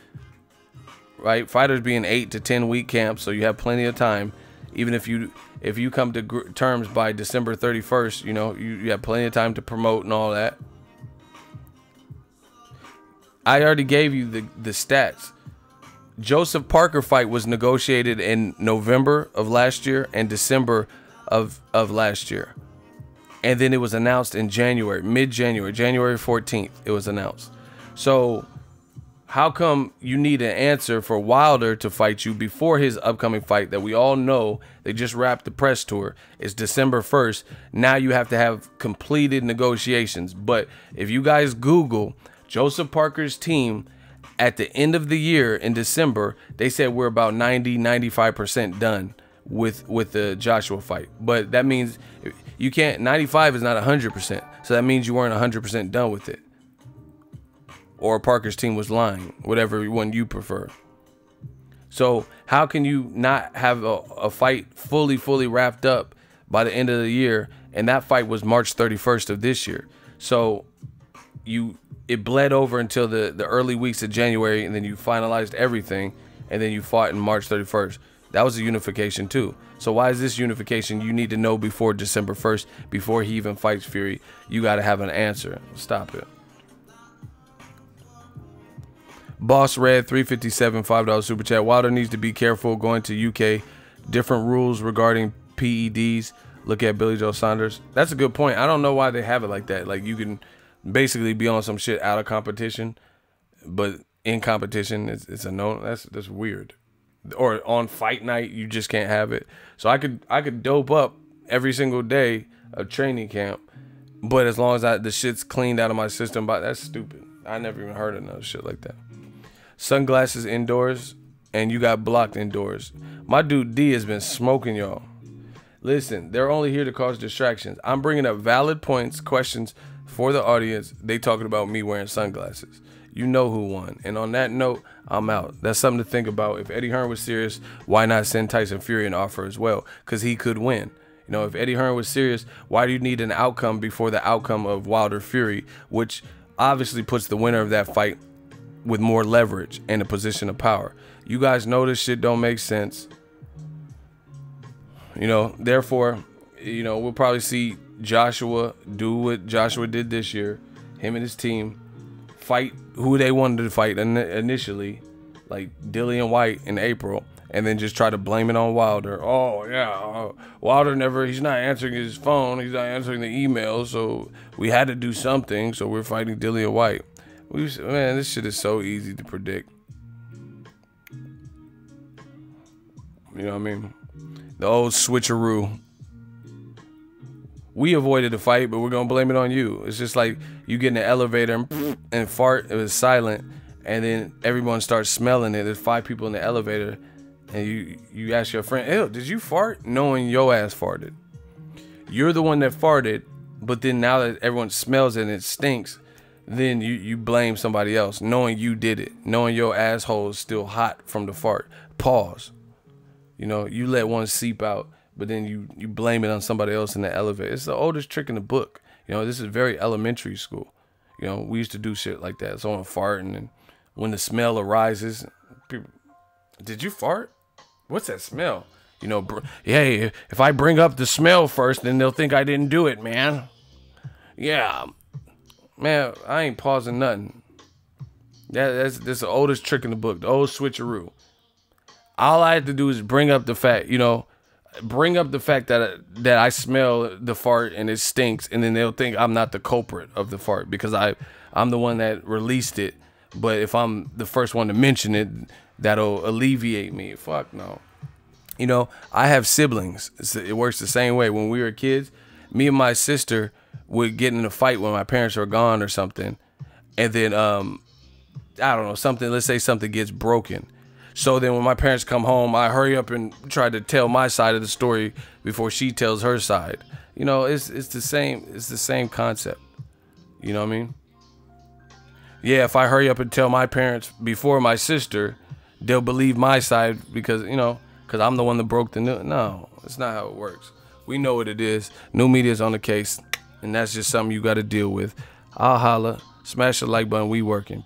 right? Fighters be in 8 to 10 week camps, so you have plenty of time. Even if you come to terms by December 31st, you have plenty of time to promote and all that. I already gave you the stats. Joseph Parker fight was negotiated in November of last year and December of last year. And then it was announced in January, mid-January, January 14th, it was announced. So how come you need an answer for Wilder to fight you before his upcoming fight that we all know they just wrapped the press tour? It's December 1st. Now you have to have completed negotiations. But if you guys Google Joseph Parker's team at the end of the year in December, they said we're about 90-95% done with the Joshua fight. But that means you can't, 95 is not 100%. So that means you weren't 100% done with it. Or Parker's team was lying, whatever one you prefer. So how can you not have a fight fully wrapped up by the end of the year? And that fight was March 31st of this year. So it bled over until the early weeks of January, and then you finalized everything, and then you fought in March 31st. That was a unification too. So why is this unification? You need to know before December 1st, before he even fights Fury. You got to have an answer. Stop it. Boss Red 357 $5 super chat. Wilder needs to be careful going to UK. Different rules regarding PEDs. Look at Billy Joe Saunders. That's a good point. I don't know why they have it like that. Like, you can basically be on some shit out of competition, but in competition it's a no. That's weird. Or on fight night you just can't have it. So I could dope up every single day of training camp, but as long as the shit's cleaned out of my system, but that's stupid. I never even heard of no shit like that. Sunglasses indoors, and you got blocked indoors. My dude D has been smoking y'all. Listen, they're only here to cause distractions. I'm bringing up valid points, questions for the audience. They talking about me wearing sunglasses. You know who won. And on that note, I'm out. That's something to think about. If Eddie Hearn was serious, why not send Tyson Fury an offer as well? Because he could win. You know, if Eddie Hearn was serious, why do you need an outcome before the outcome of Wilder Fury, which obviously puts the winner of that fight with more leverage and a position of power? You guys know this shit don't make sense. You know, therefore, you know, we'll probably see Joshua do what Joshua did this year. Him and his team fight who they wanted to fight initially, like Dillian White in April, and then just try to blame it on Wilder. Oh, yeah, Wilder he's not answering his phone. He's not answering the emails, so we had to do something, so we're fighting Dillian White. Man, this shit is so easy to predict. You know what I mean? The old switcheroo. We avoided the fight, but we're going to blame it on you. It's just like you get in the elevator and fart. It was silent, and then everyone starts smelling it. There's 5 people in the elevator, and you ask your friend, ew, did you fart? Knowing your ass farted. You're the one that farted, but then now that everyone smells it and it stinks, then you blame somebody else, knowing you did it, knowing your asshole is still hot from the fart. Pause. You know, you let one seep out, but then you blame it on somebody else in the elevator. It's the oldest trick in the book. You know, this is very elementary school. You know, we used to do shit like that. Someone farting, and when the smell arises, people, did you fart? What's that smell? You know, hey, if I bring up the smell first, then they'll think I didn't do it, man. Yeah. Man, I ain't pausing nothing. That's the oldest trick in the book, the old switcheroo. All I have to do is bring up the fact, you know, bring up the fact that I smell the fart and it stinks, and then they'll think I'm not the culprit of the fart because I'm the one that released it. But if I'm the first one to mention it, that'll alleviate me. Fuck no. You know, I have siblings. It works the same way. When we were kids, me and my sister would get in a fight when my parents were gone or something, and then I don't know, something, let's say something gets broken. So then when my parents come home, I hurry up and try to tell my side of the story before she tells her side. You know, it's the same concept. You know what I mean? Yeah, if I hurry up and tell my parents before my sister, they'll believe my side because, you know, because I'm the one that broke the news. No, it's not how it works. We know what it is. New media's on the case, and that's just something you got to deal with. I'll holla. Smash the like button. We working.